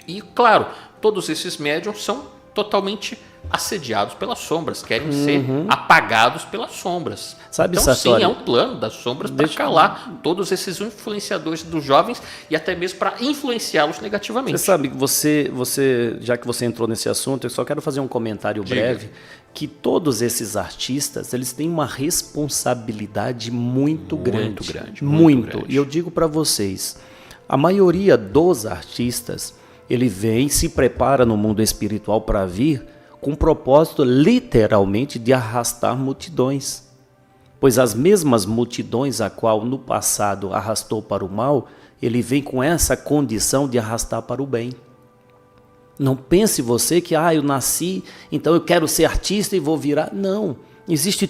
Speaker 2: E claro, todos esses médiums são totalmente assediados pelas sombras, querem ser apagados pelas sombras.
Speaker 1: Sabe,
Speaker 2: então
Speaker 1: Sartori,
Speaker 2: sim, é um plano das sombras para calar todos esses influenciadores dos jovens e até mesmo para influenciá-los negativamente.
Speaker 1: Você sabe que você, já que você entrou nesse assunto, eu só quero fazer um comentário breve, que todos esses artistas, eles têm uma responsabilidade muito grande. E eu digo para vocês, a maioria dos artistas, ele vem, se prepara no mundo espiritual para vir com o propósito literalmente de arrastar multidões. Pois as mesmas multidões a qual no passado arrastou para o mal, ele vem com essa condição de arrastar para o bem. Não pense você que eu nasci, então eu quero ser artista e vou virar. Não, existe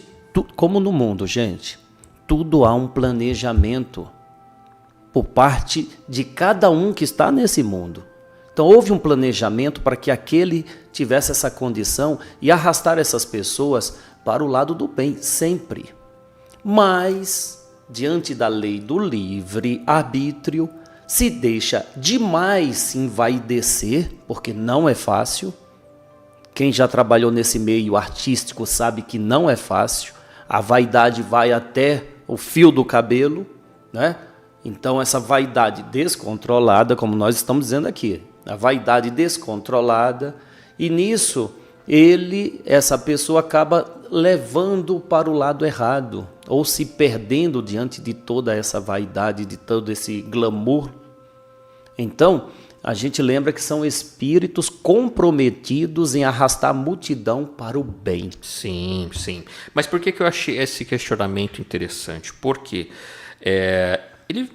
Speaker 1: como no mundo, gente, tudo há um planejamento por parte de cada um que está nesse mundo. Então houve um planejamento para que aquele tivesse essa condição e arrastar essas pessoas para o lado do bem, sempre. Mas, diante da lei do livre-arbítrio, se deixa demais se envaidecer, porque não é fácil. Quem já trabalhou nesse meio artístico sabe que não é fácil. A vaidade vai até o fio do cabelo, né? Então essa vaidade descontrolada, como nós estamos dizendo aqui, a vaidade descontrolada, e nisso essa pessoa acaba levando para o lado errado, ou se perdendo diante de toda essa vaidade, de todo esse glamour. Então, a gente lembra que são espíritos comprometidos em arrastar a multidão para o bem.
Speaker 2: Sim, sim. Mas por que eu achei esse questionamento interessante? Porque ele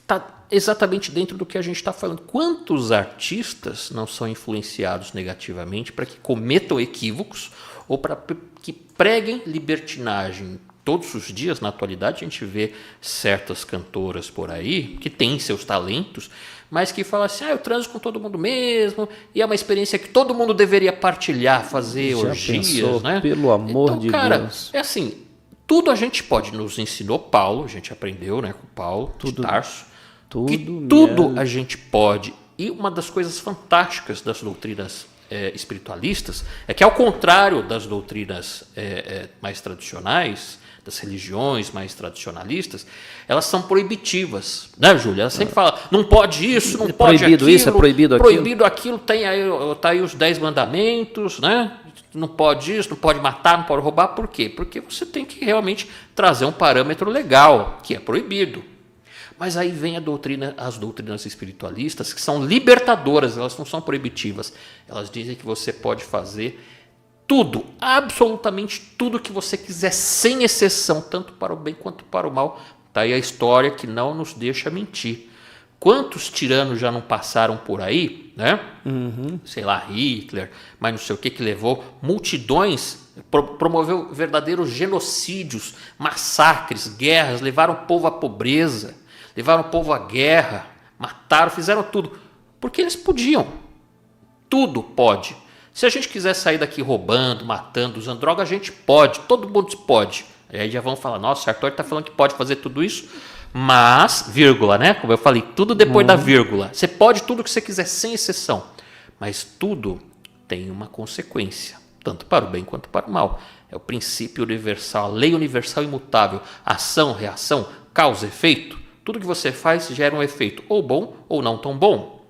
Speaker 2: está exatamente dentro do que a gente está falando. Quantos artistas não são influenciados negativamente para que cometam equívocos ou para que preguem libertinagem? Todos os dias, na atualidade, a gente vê certas cantoras por aí que têm seus talentos, mas que falam assim, eu transo com todo mundo mesmo, e é uma experiência que todo mundo deveria partilhar, fazer orgias,
Speaker 1: pensou,
Speaker 2: né?
Speaker 1: Pelo amor
Speaker 2: então,
Speaker 1: de
Speaker 2: cara,
Speaker 1: Deus.
Speaker 2: é assim, Tudo a gente pode, nos ensinou Paulo, a gente aprendeu, né, com Paulo de Tarso, que tudo a gente pode. E uma das coisas fantásticas das doutrinas espiritualistas é que, ao contrário das doutrinas mais tradicionais, das religiões mais tradicionalistas, elas são proibitivas, né, Júlia? Ela sempre fala, não pode isso, não pode
Speaker 1: proibido
Speaker 2: aquilo.
Speaker 1: Isso, é proibido aquilo.
Speaker 2: Proibido aquilo, tá aí os 10 mandamentos, né? Não pode isso, não pode matar, não pode roubar. Por quê? Porque você tem que realmente trazer um parâmetro legal, que é proibido. Mas aí vem as doutrinas espiritualistas, que são libertadoras, elas não são proibitivas. Elas dizem que você pode fazer tudo, absolutamente tudo que você quiser, sem exceção, tanto para o bem quanto para o mal. Está aí a história que não nos deixa mentir. Quantos tiranos já não passaram por aí, né? Sei lá, Hitler, mas não sei o que levou multidões, promoveu verdadeiros genocídios, massacres, guerras, levaram o povo à pobreza, levaram o povo à guerra, mataram, fizeram tudo, porque eles podiam. Tudo pode. Se a gente quiser sair daqui roubando, matando, usando droga, a gente pode, todo mundo pode. Aí já vão falar, nossa, o Sartori está falando que pode fazer tudo isso, mas, vírgula, né? Como eu falei, tudo depois da vírgula. Você pode tudo o que você quiser, sem exceção. Mas tudo tem uma consequência, tanto para o bem quanto para o mal. É o princípio universal, a lei universal imutável. Ação, reação, causa, efeito. Tudo que você faz gera um efeito, ou bom ou não tão bom,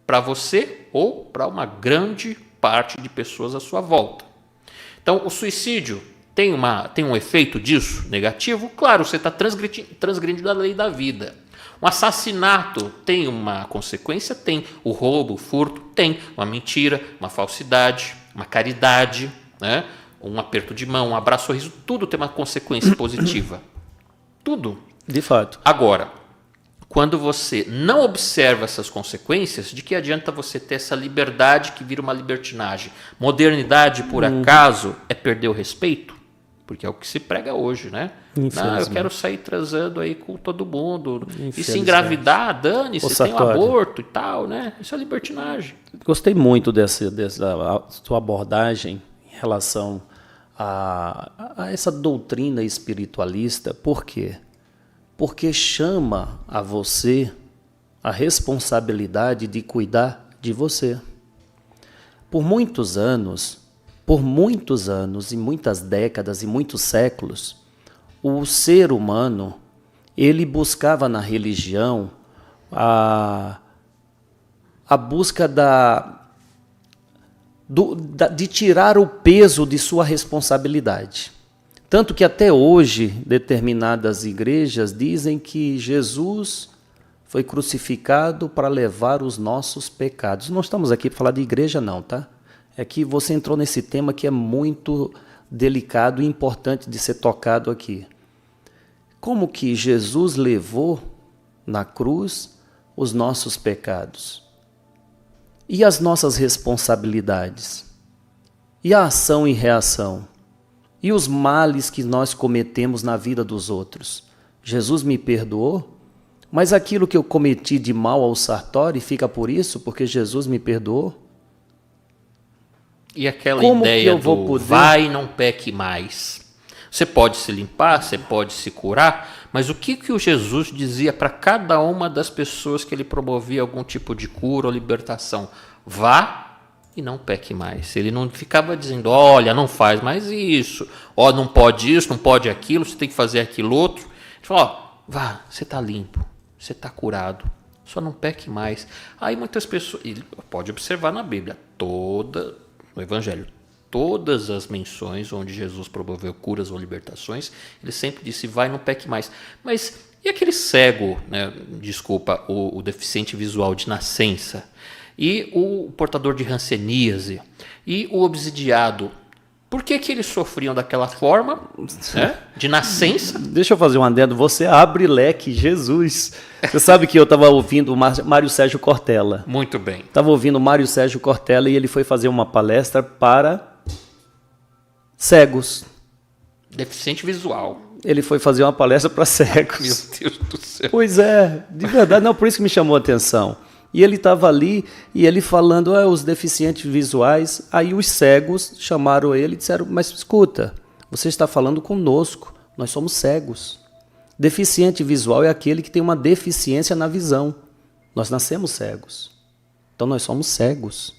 Speaker 2: para você ou para uma grande parte de pessoas à sua volta. Então, o suicídio tem um efeito disso negativo? Claro, você está transgredindo a lei da vida. Um assassinato tem uma consequência? Tem. O roubo, o furto? Tem. Uma mentira, uma falsidade, uma caridade, né? Um aperto de mão, um abraço, sorriso, tudo tem uma consequência positiva. Tudo.
Speaker 1: De fato.
Speaker 2: Agora, quando você não observa essas consequências, de que adianta você ter essa liberdade que vira uma libertinagem? Modernidade, por acaso, é perder o respeito? Porque é o que se prega hoje, né? Não, eu quero sair transando aí com todo mundo. E se engravidar, dane-se, tem um aborto e tal, né? Isso é libertinagem.
Speaker 1: Gostei muito dessa sua abordagem em relação a essa doutrina espiritualista. Por quê? Porque chama a você a responsabilidade de cuidar de você. Por muitos anos e muitas décadas e muitos séculos, o ser humano, ele buscava na religião a busca de tirar o peso de sua responsabilidade. Tanto que até hoje determinadas igrejas dizem que Jesus foi crucificado para levar os nossos pecados. Não estamos aqui para falar de igreja não, tá? É que você entrou nesse tema que é muito delicado e importante de ser tocado aqui. Como que Jesus levou na cruz os nossos pecados? E as nossas responsabilidades? E a ação e reação? E os males que nós cometemos na vida dos outros? Jesus me perdoou? Mas aquilo que eu cometi de mal ao Sartori fica por isso, porque Jesus me perdoou?
Speaker 2: E aquela ideia do vai e não peque mais. Você pode se limpar, você pode se curar, mas o que o Jesus dizia para cada uma das pessoas que ele promovia algum tipo de cura ou libertação? Vá e não peque mais. Ele não ficava dizendo, olha, não faz mais isso, ó, não pode isso, não pode aquilo, você tem que fazer aquilo outro. Ele falou, ó, vá, você está limpo, você está curado, só não peque mais. Aí muitas pessoas, ele pode observar na Bíblia, no Evangelho, todas as menções onde Jesus promoveu curas ou libertações, ele sempre disse, vai, não peque mais. Mas e aquele cego, né, desculpa, o deficiente visual de nascença, e o portador de hanseníase, e o obsidiado, por que eles sofriam daquela forma, né, de nascença?
Speaker 1: Deixa eu fazer um adendo, você abre leque, Jesus. Você sabe que eu estava ouvindo o Mário Sérgio Cortella.
Speaker 2: Muito bem.
Speaker 1: Estava ouvindo o Mário Sérgio Cortella e ele foi fazer uma palestra para cegos.
Speaker 2: Deficiente visual.
Speaker 1: Ele foi fazer uma palestra para cegos.
Speaker 2: Meu Deus do céu.
Speaker 1: Pois é, de verdade, não, por isso que me chamou a atenção. E ele estava ali e ele falando, os deficientes visuais, aí os cegos chamaram ele e disseram, mas escuta, você está falando conosco, nós somos cegos. Deficiente visual é aquele que tem uma deficiência na visão. Nós nascemos cegos. Então nós somos cegos.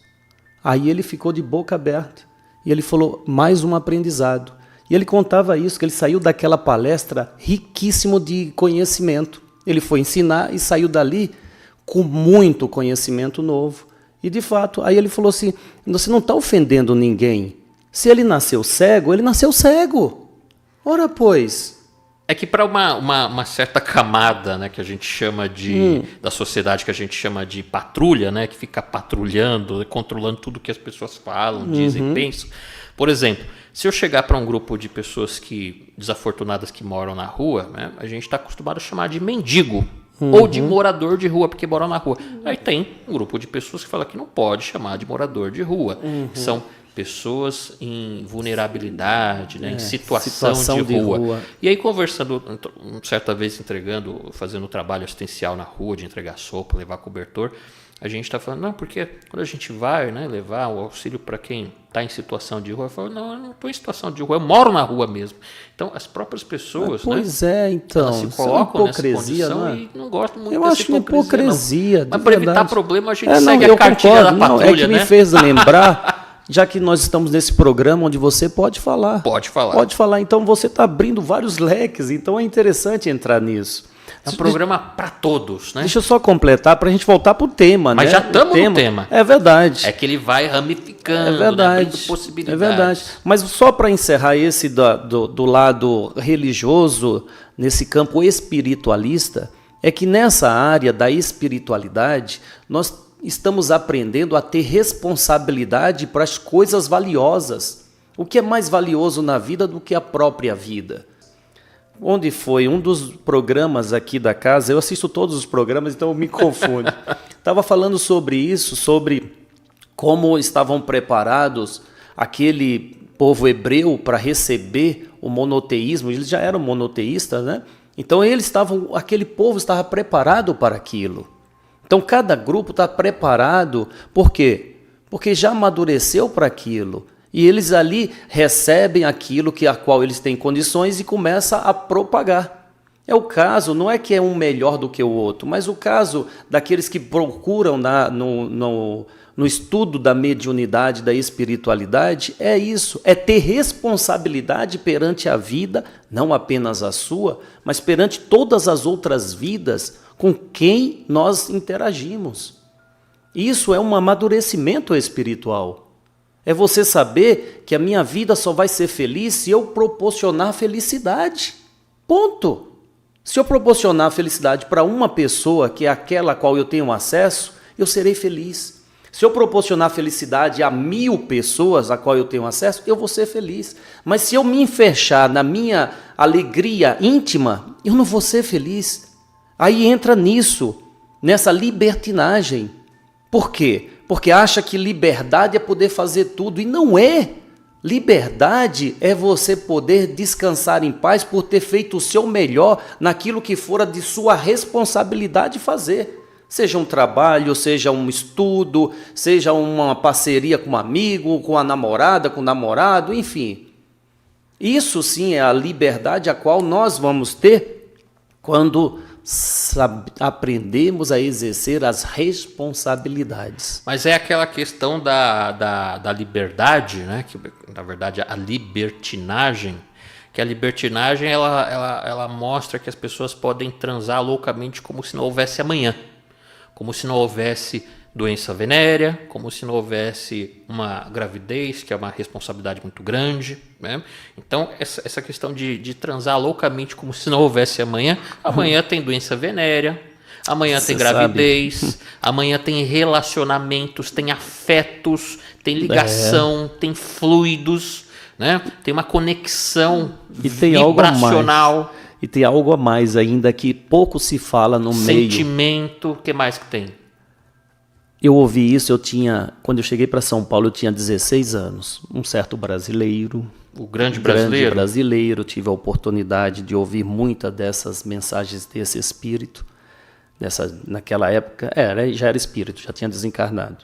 Speaker 1: Aí ele ficou de boca aberta. E ele falou, mais um aprendizado. E ele contava isso, que ele saiu daquela palestra riquíssimo de conhecimento. Ele foi ensinar e saiu dali com muito conhecimento novo. E de fato, aí ele falou assim, você não está ofendendo ninguém. Se ele nasceu cego, ele nasceu cego. Ora, pois...
Speaker 2: É que para uma certa camada, né, que a gente chama da sociedade, que a gente chama de patrulha, né, que fica patrulhando, controlando tudo que as pessoas falam, dizem, pensam. Por exemplo, se eu chegar para um grupo de pessoas desafortunadas que moram na rua, né, a gente está acostumado a chamar de mendigo ou de morador de rua, porque moram na rua. Aí tem um grupo de pessoas que fala que não pode chamar de morador de rua. São pessoas em vulnerabilidade, né, em situação de rua. E aí conversando, certa vez fazendo trabalho assistencial na rua, de entregar sopa, levar cobertor, a gente está falando, não, porque quando a gente vai, né, levar o auxílio para quem está em situação de rua, eu falo, não, eu não estou em situação de rua, eu moro na rua mesmo. Então, as próprias pessoas,
Speaker 1: pois né, então,
Speaker 2: elas se colocam nessa condição, não é? E não gostam muito dessa hipocrisia. Mas para evitar problema, a gente segue a cartilha da patrulha,
Speaker 1: é que
Speaker 2: né?
Speaker 1: me fez lembrar... Já que nós estamos nesse programa onde você pode falar.
Speaker 2: Pode falar.
Speaker 1: Pode falar. Então você está abrindo vários leques, então é interessante entrar nisso.
Speaker 2: É um programa para todos, né?
Speaker 1: Deixa eu só completar para a gente voltar para o tema,
Speaker 2: né? Mas já estamos no tema.
Speaker 1: É verdade.
Speaker 2: É que ele vai ramificando,
Speaker 1: é verdade.
Speaker 2: Né? Abrindo possibilidades.
Speaker 1: É verdade. Mas só para encerrar esse do lado religioso, nesse campo espiritualista, é que nessa área da espiritualidade, nós estamos aprendendo a ter responsabilidade para as coisas valiosas. O que é mais valioso na vida do que a própria vida? Onde foi um dos programas aqui da casa, eu assisto todos os programas, então eu me confundo. Estava falando sobre isso, sobre como estavam preparados aquele povo hebreu para receber o monoteísmo. Eles já eram monoteístas, né? Então aquele povo estava preparado para aquilo. Então, cada grupo está preparado, por quê? Porque já amadureceu para aquilo. E eles ali recebem aquilo a qual eles têm condições e começam a propagar. É o caso, não é que é um melhor do que o outro, mas o caso daqueles que procuram no estudo da mediunidade, da espiritualidade, é isso, é ter responsabilidade perante a vida, não apenas a sua, mas perante todas as outras vidas com quem nós interagimos. Isso é um amadurecimento espiritual. É você saber que a minha vida só vai ser feliz se eu proporcionar felicidade. Ponto. Se eu proporcionar felicidade para uma pessoa, que é aquela a qual eu tenho acesso, eu serei feliz. Se eu proporcionar felicidade a 1000 pessoas a qual eu tenho acesso, eu vou ser feliz. Mas se eu me fechar na minha alegria íntima, eu não vou ser feliz. Aí entra nessa libertinagem. Por quê? Porque acha que liberdade é poder fazer tudo, e não é. Liberdade é você poder descansar em paz por ter feito o seu melhor naquilo que fora de sua responsabilidade fazer. Seja um trabalho, seja um estudo, seja uma parceria com um amigo, com a namorada, com o namorado, enfim. Isso sim é a liberdade a qual nós vamos ter quando aprendemos a exercer as responsabilidades.
Speaker 2: Mas é aquela questão da liberdade, né? Que na verdade a libertinagem, que a libertinagem ela mostra que as pessoas podem transar loucamente como se não houvesse amanhã, como se não houvesse doença venérea, como se não houvesse uma gravidez, que é uma responsabilidade muito grande, né? Então, essa questão de transar loucamente como se não houvesse amanhã, amanhã tem doença venérea, amanhã tem gravidez, amanhã tem relacionamentos, tem afetos, tem ligação, tem fluidos, né? Tem uma conexão vibracional.
Speaker 1: E tem algo a mais ainda que pouco se fala no meio.
Speaker 2: Sentimento, o que mais que tem?
Speaker 1: Eu ouvi isso, quando eu cheguei para São Paulo, eu tinha 16 anos. Um certo brasileiro.
Speaker 2: O grande brasileiro.
Speaker 1: Tive a oportunidade de ouvir muitas dessas mensagens desse espírito. Naquela época, já era espírito, já tinha desencarnado.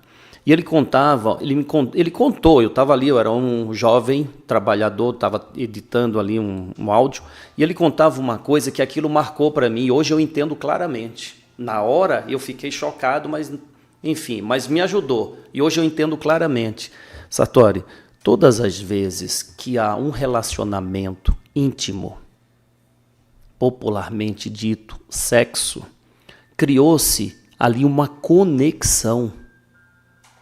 Speaker 1: E ele contava, ele contou, eu estava ali, eu era um jovem trabalhador, estava editando ali um áudio, e ele contava uma coisa que aquilo marcou para mim, e hoje eu entendo claramente. Na hora eu fiquei chocado, mas enfim, mas me ajudou, e hoje eu entendo claramente. Sartori, todas as vezes que há um relacionamento íntimo, popularmente dito, sexo, criou-se ali uma conexão.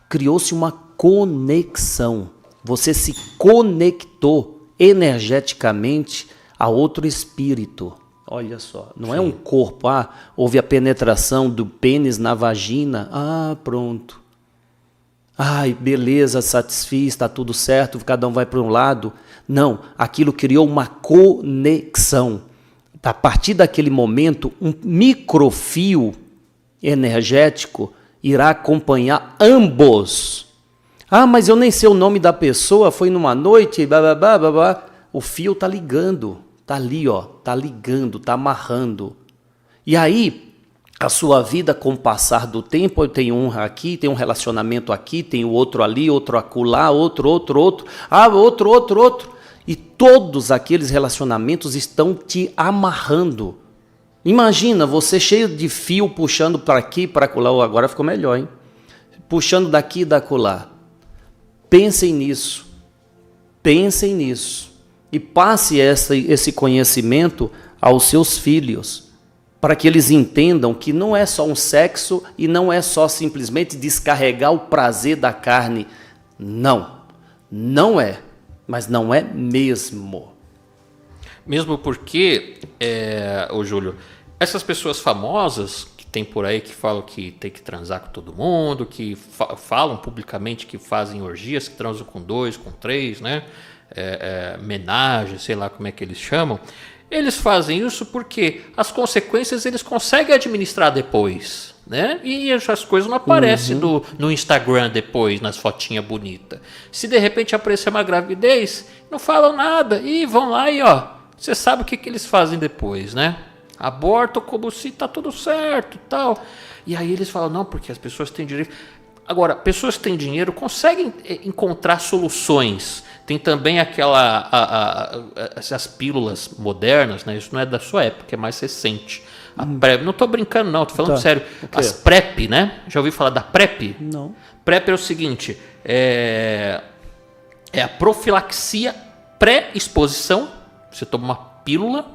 Speaker 1: Criou-se uma conexão. Você se conectou energeticamente a outro espírito. Olha só, não é um corpo. Houve a penetração do pênis na vagina. Pronto. Ai, beleza, satisfiz, está tudo certo, cada um vai para um lado. Não, aquilo criou uma conexão. A partir daquele momento, um microfio energético irá acompanhar ambos. Mas eu nem sei o nome da pessoa, foi numa noite, blá, blá, blá, blá. O fio está ligando, está ali, está ligando, está amarrando. E aí, a sua vida, com o passar do tempo, eu tenho um aqui, tem um relacionamento aqui, tem o outro ali, outro acolá, outro, outro. E todos aqueles relacionamentos estão te amarrando. Imagina, você cheio de fio, puxando para aqui, para acolá. Agora ficou melhor, hein? Puxando daqui e da acolá. Pensem nisso. Pensem nisso. E passe esse conhecimento aos seus filhos, para que eles entendam que não é só um sexo e não é só simplesmente descarregar o prazer da carne. Não, não é. Mas não é mesmo.
Speaker 2: Mesmo porque, ô Júlio, essas pessoas famosas que tem por aí que falam que tem que transar com todo mundo, que falam publicamente que fazem orgias, que transam com 2, com 3, né? Menagem, sei lá como é que eles chamam. Eles fazem isso porque as consequências eles conseguem administrar depois, né? E as coisas não aparecem no Instagram depois, nas fotinhas bonitas. Se de repente aparecer uma gravidez, não falam nada e vão lá e você sabe o que eles fazem depois, né? Abortam como se tá tudo certo e tal. E aí eles falam, não, porque as pessoas têm direito. Agora, pessoas que têm dinheiro conseguem encontrar soluções. Tem também essas pílulas modernas, né? Isso não é da sua época, é mais recente. A PrEP, não estou brincando não, estou falando sério. As PrEP, né? Já ouviu falar da PrEP?
Speaker 1: Não.
Speaker 2: PrEP é o seguinte, é a profilaxia pré-exposição. Você toma uma pílula,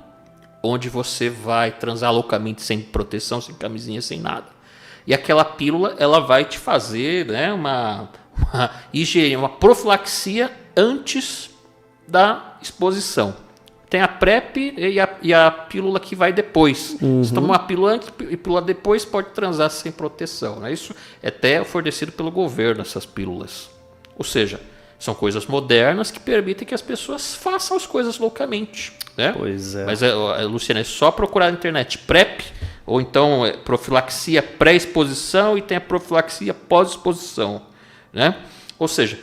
Speaker 2: onde você vai transar loucamente sem proteção, sem camisinha, sem nada. E aquela pílula, ela vai te fazer, né, uma higiene, uma profilaxia antes da exposição. Tem a PrEP e a pílula que vai depois. Você toma uma pílula antes e pílula depois, pode transar sem proteção. Né? Isso é até fornecido pelo governo, essas pílulas. Ou seja, são coisas modernas que permitem que as pessoas façam as coisas loucamente. Né?
Speaker 1: Pois é.
Speaker 2: Mas, Luciana, é só procurar na internet PrEP, ou então profilaxia pré-exposição e tem a profilaxia pós-exposição. Né? Ou seja,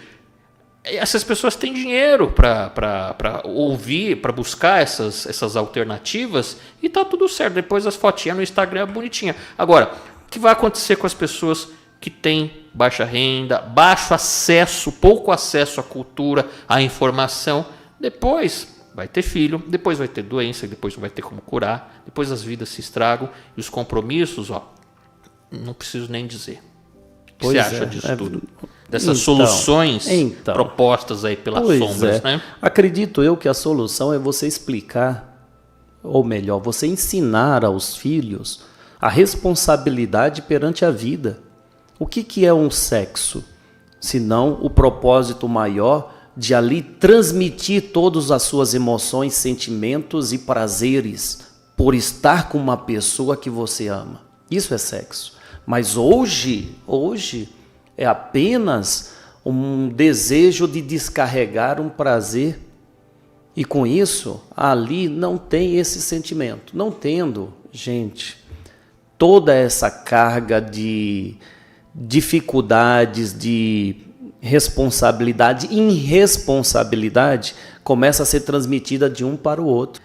Speaker 2: essas pessoas têm dinheiro para ouvir, para buscar essas alternativas e tá tudo certo. Depois as fotinhas no Instagram é bonitinha. Agora, o que vai acontecer com as pessoas que têm baixa renda, baixo acesso, pouco acesso à cultura, à informação? Depois vai ter filho, depois vai ter doença, depois não vai ter como curar, depois as vidas se estragam e os compromissos, não preciso nem dizer. O que você acha disso tudo? Dessas soluções propostas aí pelas sombras, né?
Speaker 1: Acredito eu que a solução é você explicar, ou melhor, você ensinar aos filhos a responsabilidade perante a vida. O que é um sexo? Senão o propósito maior de ali transmitir todas as suas emoções, sentimentos e prazeres por estar com uma pessoa que você ama. Isso é sexo. Mas hoje é apenas um desejo de descarregar um prazer. E com isso, ali não tem esse sentimento. Não tendo, gente, toda essa carga de dificuldades, de responsabilidade, irresponsabilidade, começa a ser transmitida de um para o outro.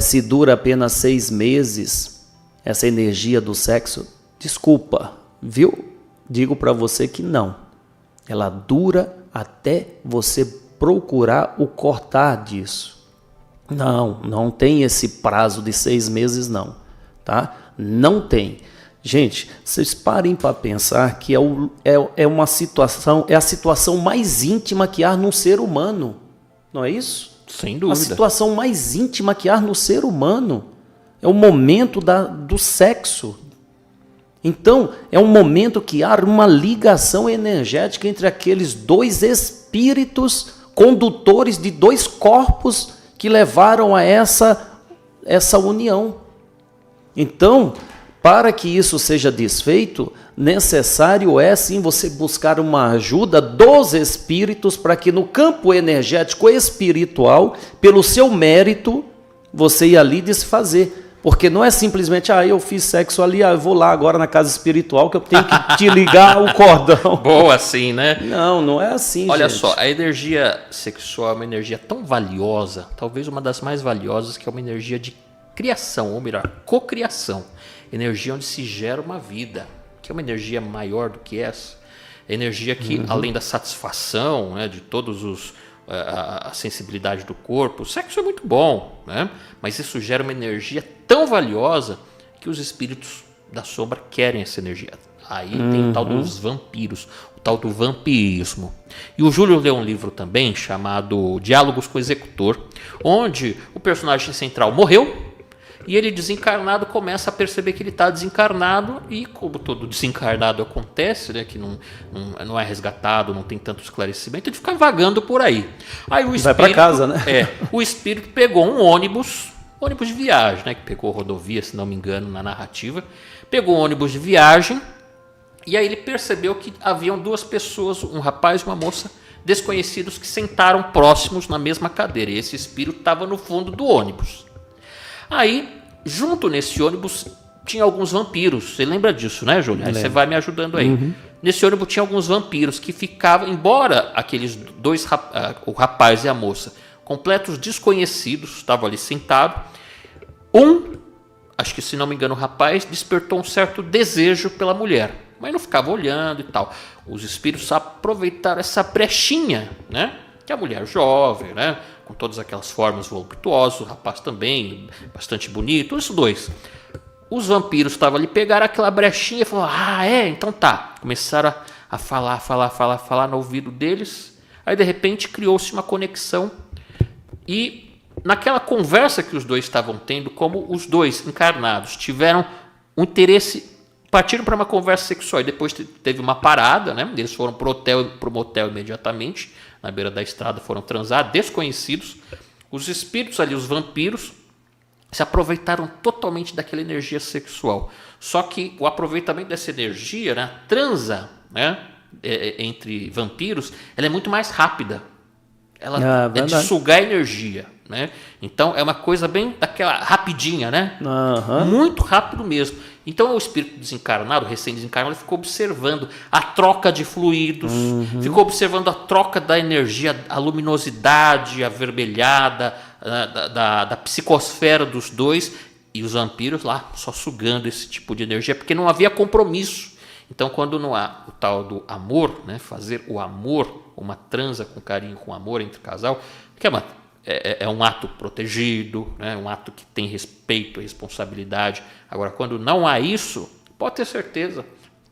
Speaker 1: Se dura apenas 6 meses, essa energia do sexo, desculpa, viu? Digo para você que não. Ela dura até você procurar o cortar disso. Não tem esse prazo de 6 meses não, tá? Não tem. Gente, vocês parem para pensar que é uma situação, é a situação mais íntima que há no ser humano, não é isso?
Speaker 2: Sem dúvida.
Speaker 1: A situação mais íntima que há no ser humano é o momento do sexo. Então, é um momento que há uma ligação energética entre aqueles dois espíritos condutores de dois corpos que levaram a essa união. Então, para que isso seja desfeito, necessário é sim você buscar uma ajuda dos espíritos para que no campo energético espiritual, pelo seu mérito, você ir ali desfazer. Porque não é simplesmente, eu fiz sexo ali, eu vou lá agora na casa espiritual que eu tenho que te ligar o cordão.
Speaker 2: Boa assim, né?
Speaker 1: Não é assim,
Speaker 2: Olha
Speaker 1: gente.
Speaker 2: só, a energia sexual é uma energia tão valiosa, talvez uma das mais valiosas, que é uma energia de criação, ou melhor, cocriação. Energia onde se gera uma vida, que é uma energia maior do que essa. Energia que, além da satisfação, né, de todos a sensibilidade do corpo, o sexo é muito bom, né? Mas isso gera uma energia tão valiosa que os espíritos da sombra querem essa energia. Aí tem o tal dos vampiros, o tal do vampirismo. E o Júlio leu um livro também chamado Diálogos com o Executor, onde o personagem central morreu e ele, desencarnado, começa a perceber que ele está desencarnado, e como todo desencarnado acontece, né, que não é resgatado, não tem tanto esclarecimento, ele fica vagando por aí. Aí o espírito,
Speaker 1: vai para casa, né?
Speaker 2: O espírito pegou um ônibus de viagem, né, que pegou rodovia, se não me engano, na narrativa, pegou um ônibus de viagem, e aí ele percebeu que haviam duas pessoas, um rapaz e uma moça, desconhecidos, que sentaram próximos na mesma cadeira, e esse espírito estava no fundo do ônibus. Aí, junto nesse ônibus, tinha alguns vampiros. Você lembra disso, né, Júlio? Aí você vai me ajudando aí. Nesse ônibus tinha alguns vampiros que ficavam, embora aqueles dois, o rapaz e a moça, completos desconhecidos, estavam ali sentados. Acho que se não me engano o rapaz, despertou um certo desejo pela mulher, mas não ficava olhando e tal. Os espíritos aproveitaram essa brechinha, né? Que a mulher jovem, né? Com todas aquelas formas voluptuosas, o rapaz também, bastante bonito, os dois. Os vampiros estavam ali, pegaram aquela brechinha e falaram, então tá. Começaram a falar no ouvido deles. Aí, de repente, criou-se uma conexão. E naquela conversa que os dois estavam tendo, como os dois encarnados tiveram um interesse, partiram para uma conversa sexual. E depois teve uma parada, né? Eles foram para o motel imediatamente. Na beira da estrada foram transar, desconhecidos. Os espíritos ali, os vampiros, se aproveitaram totalmente daquela energia sexual. Só que o aproveitamento dessa energia, né, transa, né, entre vampiros, ela é muito mais rápida. Ela é de sugar energia, né? Então é uma coisa bem daquela rapidinha, né? Muito rápido mesmo. Então o espírito desencarnado, recém-desencarnado, ficou observando a troca de fluidos, ficou observando a troca da energia, a luminosidade avermelhada da psicosfera dos dois, e os vampiros lá só sugando esse tipo de energia, porque não havia compromisso. Então, quando não há o tal do amor, né, fazer o amor, uma transa com carinho, com amor entre o casal, que é um ato protegido, né, um ato que tem respeito e responsabilidade. Agora, quando não há isso, pode ter certeza,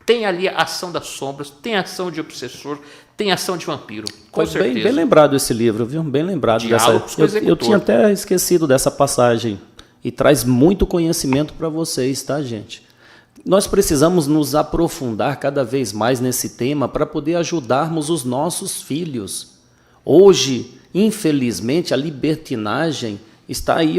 Speaker 2: tem ali a ação das sombras, tem a ação de obsessor, tem a ação de vampiro, com certeza.
Speaker 1: Bem lembrado esse livro, viu? Bem lembrado. Eu tinha até esquecido dessa passagem, e traz muito conhecimento para vocês, tá, gente? Nós precisamos nos aprofundar cada vez mais nesse tema para poder ajudarmos os nossos filhos. Hoje, infelizmente, a libertinagem está aí,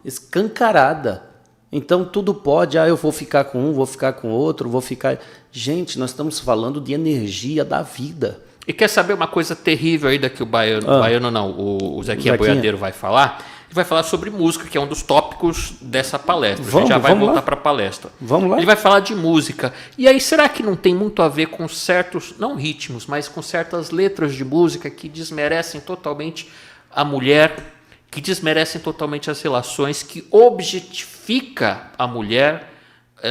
Speaker 1: escancarada. Então, tudo pode, eu vou ficar com um, vou ficar com outro, vou ficar... Gente, nós estamos falando de energia da vida.
Speaker 2: E quer saber uma coisa terrível aí que o o Zequinha Boiadeiro vai falar? Ele vai falar sobre música, que é um dos tópicos dessa palestra. A gente já vai voltar para a palestra.
Speaker 1: Vamos lá.
Speaker 2: Ele vai falar de música. E aí, será que não tem muito a ver com certos, não ritmos, mas com certas letras de música que desmerecem totalmente a mulher, que desmerecem totalmente as relações, que objetifica a mulher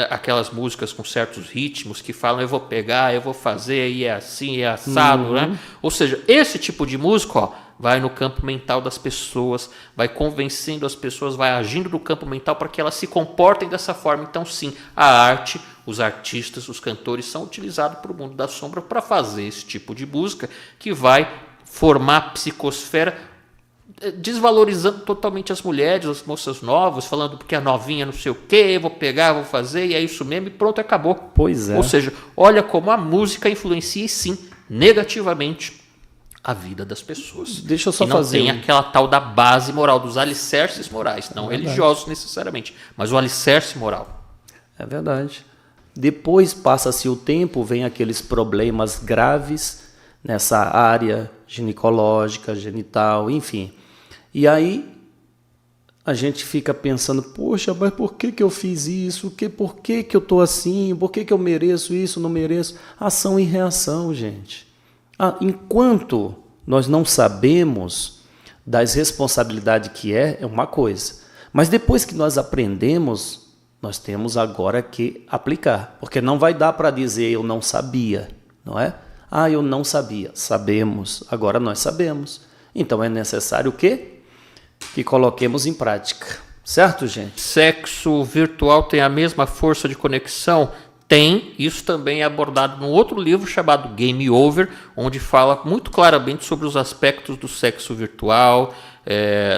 Speaker 2: aquelas músicas com certos ritmos que falam eu vou pegar, eu vou fazer, e é assim, é assado, né? Ou seja, esse tipo de música, ó, vai no campo mental das pessoas, vai convencendo as pessoas, vai agindo no campo mental para que elas se comportem dessa forma. Então, sim, a arte, os artistas, os cantores são utilizados para o mundo da sombra para fazer esse tipo de música que vai formar a psicosfera, desvalorizando totalmente as mulheres, as moças novas, falando porque a novinha não sei o quê, vou pegar, vou fazer, e é isso mesmo, e pronto, acabou.
Speaker 1: Pois é.
Speaker 2: Ou seja, olha como a música influencia, sim, negativamente a vida das pessoas.
Speaker 1: Deixa eu só
Speaker 2: e não
Speaker 1: fazer
Speaker 2: tem aquela tal da base moral, dos alicerces morais, não religiosos necessariamente, mas o alicerce moral.
Speaker 1: É verdade. Depois passa-se o tempo, vem aqueles problemas graves nessa área ginecológica, genital, enfim. E aí a gente fica pensando, poxa, mas por que eu fiz isso? Por que eu estou assim? Por que eu mereço isso, não mereço? Ação e reação, gente. Enquanto nós não sabemos das responsabilidades que é uma coisa. Mas depois que nós aprendemos, nós temos agora que aplicar. Porque não vai dar para dizer eu não sabia, não é? Eu não sabia. Sabemos. Agora nós sabemos. Então é necessário o quê? Que coloquemos em prática. Certo, gente?
Speaker 2: Sexo virtual tem a mesma força de conexão? Tem. Isso também é abordado num outro livro chamado Game Over, onde fala muito claramente sobre os aspectos do sexo virtual,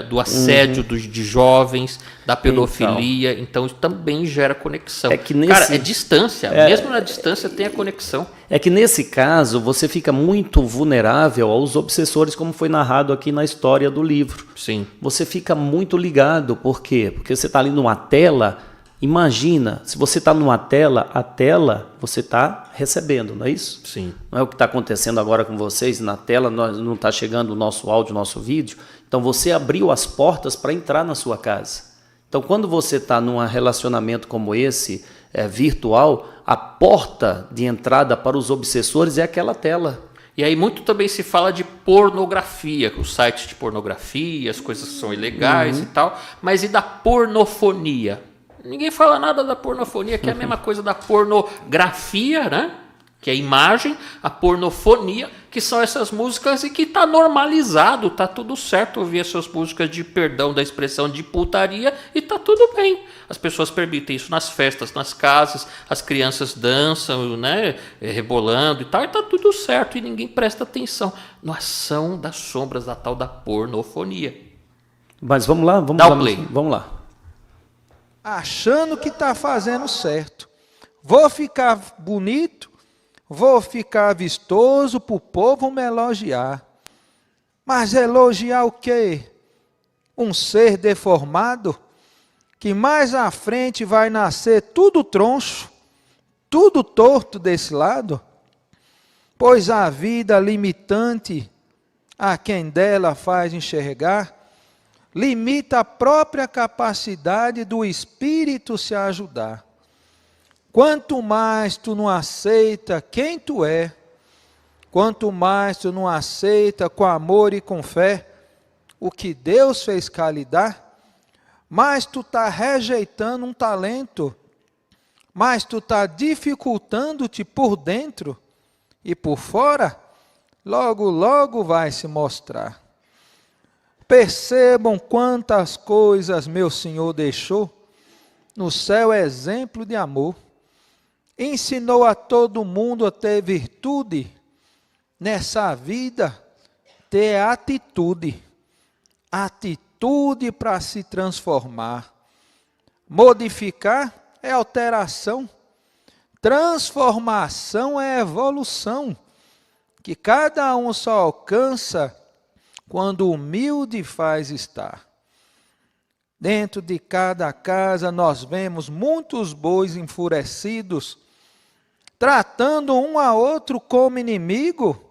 Speaker 2: do assédio de jovens, da pedofilia. Então isso também gera conexão. Cara, é distância. Mesmo na distância tem a conexão.
Speaker 1: É que nesse caso você fica muito vulnerável aos obsessores, como foi narrado aqui na história do livro.
Speaker 2: Sim.
Speaker 1: Você fica muito ligado. Por quê? Porque você está ali numa tela. Imagina, se você está numa tela, a tela você está recebendo, não é isso?
Speaker 2: Sim.
Speaker 1: Não é o que está acontecendo agora com vocês na tela, não está chegando o nosso áudio, o nosso vídeo. Então você abriu as portas para entrar na sua casa. Então quando você está num relacionamento como esse, virtual, a porta de entrada para os obsessores é aquela tela.
Speaker 2: E aí muito também se fala de pornografia, os sites de pornografia, as coisas que são ilegais e tal, mas e da pornofonia? Ninguém fala nada da pornofonia, que é a mesma coisa da pornografia, né? Que é a imagem, a pornofonia, que são essas músicas e que está normalizado, está tudo certo ouvir essas músicas de perdão da expressão de putaria e está tudo bem. As pessoas permitem isso nas festas, nas casas, as crianças dançam, né, rebolando e tal, e está tudo certo e ninguém presta atenção na ação das sombras da tal da pornofonia.
Speaker 1: Mas vamos lá, vamos lá.
Speaker 3: Achando que está fazendo certo. Vou ficar bonito, vou ficar vistoso para o povo me elogiar. Mas elogiar o quê? Um ser deformado, que mais à frente vai nascer tudo troncho, tudo torto desse lado? Pois a vida limitante a quem dela faz enxergar, limita a própria capacidade do espírito se ajudar. Quanto mais tu não aceita quem tu é, quanto mais tu não aceita com amor e com fé o que Deus fez cá lhe dar, mais tu está rejeitando um talento, mais tu está dificultando-te por dentro e por fora, logo, logo vai se mostrar. Percebam quantas coisas meu Senhor deixou, no céu exemplo de amor. Ensinou a todo mundo a ter virtude, nessa vida ter atitude. Atitude para se transformar. Modificar é alteração, transformação é evolução, que cada um só alcança quando humilde faz estar. Dentro de cada casa nós vemos muitos bois enfurecidos, tratando um a outro como inimigo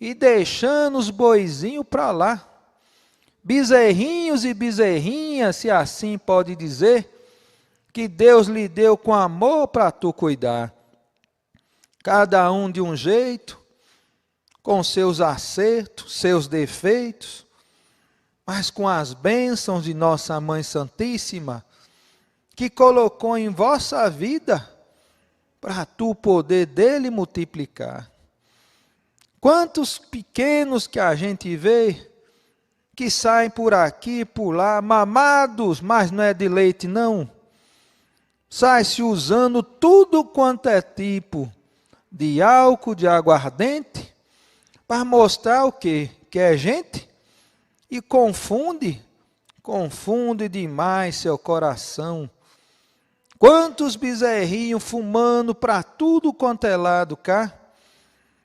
Speaker 3: e deixando os boizinhos para lá. Bezerrinhos e bezerrinhas, se assim pode dizer, que Deus lhe deu com amor para tu cuidar. Cada um de um jeito, com seus acertos, seus defeitos, mas com as bênçãos de nossa Mãe Santíssima, que colocou em vossa vida para tu poder dele multiplicar. Quantos pequenos que a gente vê, que saem por aqui e por lá, mamados, mas não é de leite não. Sai se usando tudo quanto é tipo de álcool, de aguardente, para mostrar o quê? Que é gente, e confunde demais seu coração. Quantos bezerrinhos fumando para tudo quanto é lado cá,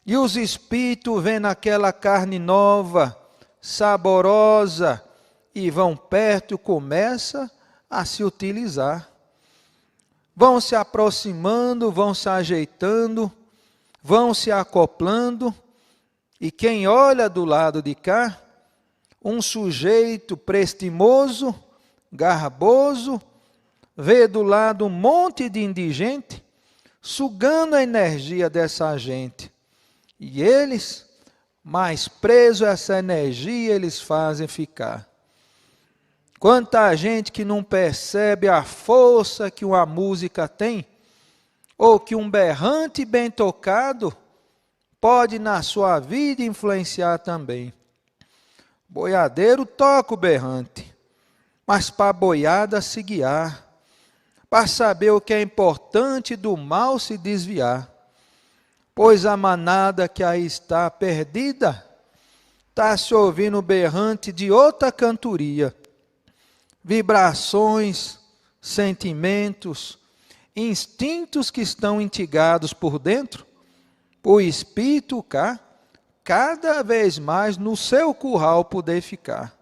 Speaker 3: e os espíritos vendo aquela carne nova, saborosa, e vão perto e começa a se utilizar. Vão se aproximando, vão se ajeitando, vão se acoplando, e quem olha do lado de cá, um sujeito prestimoso, garboso, vê do lado um monte de indigente, sugando a energia dessa gente. E eles, mais presos a essa energia, eles fazem ficar. Quanta gente que não percebe a força que uma música tem, ou que um berrante bem tocado pode na sua vida influenciar também. Boiadeiro toca o berrante, mas para a boiada se guiar, para saber o que é importante do mal se desviar. Pois a manada que aí está perdida, está se ouvindo o berrante de outra cantoria. Vibrações, sentimentos, instintos que estão instigados por dentro, o espírito cá, cada vez mais no seu curral poder ficar.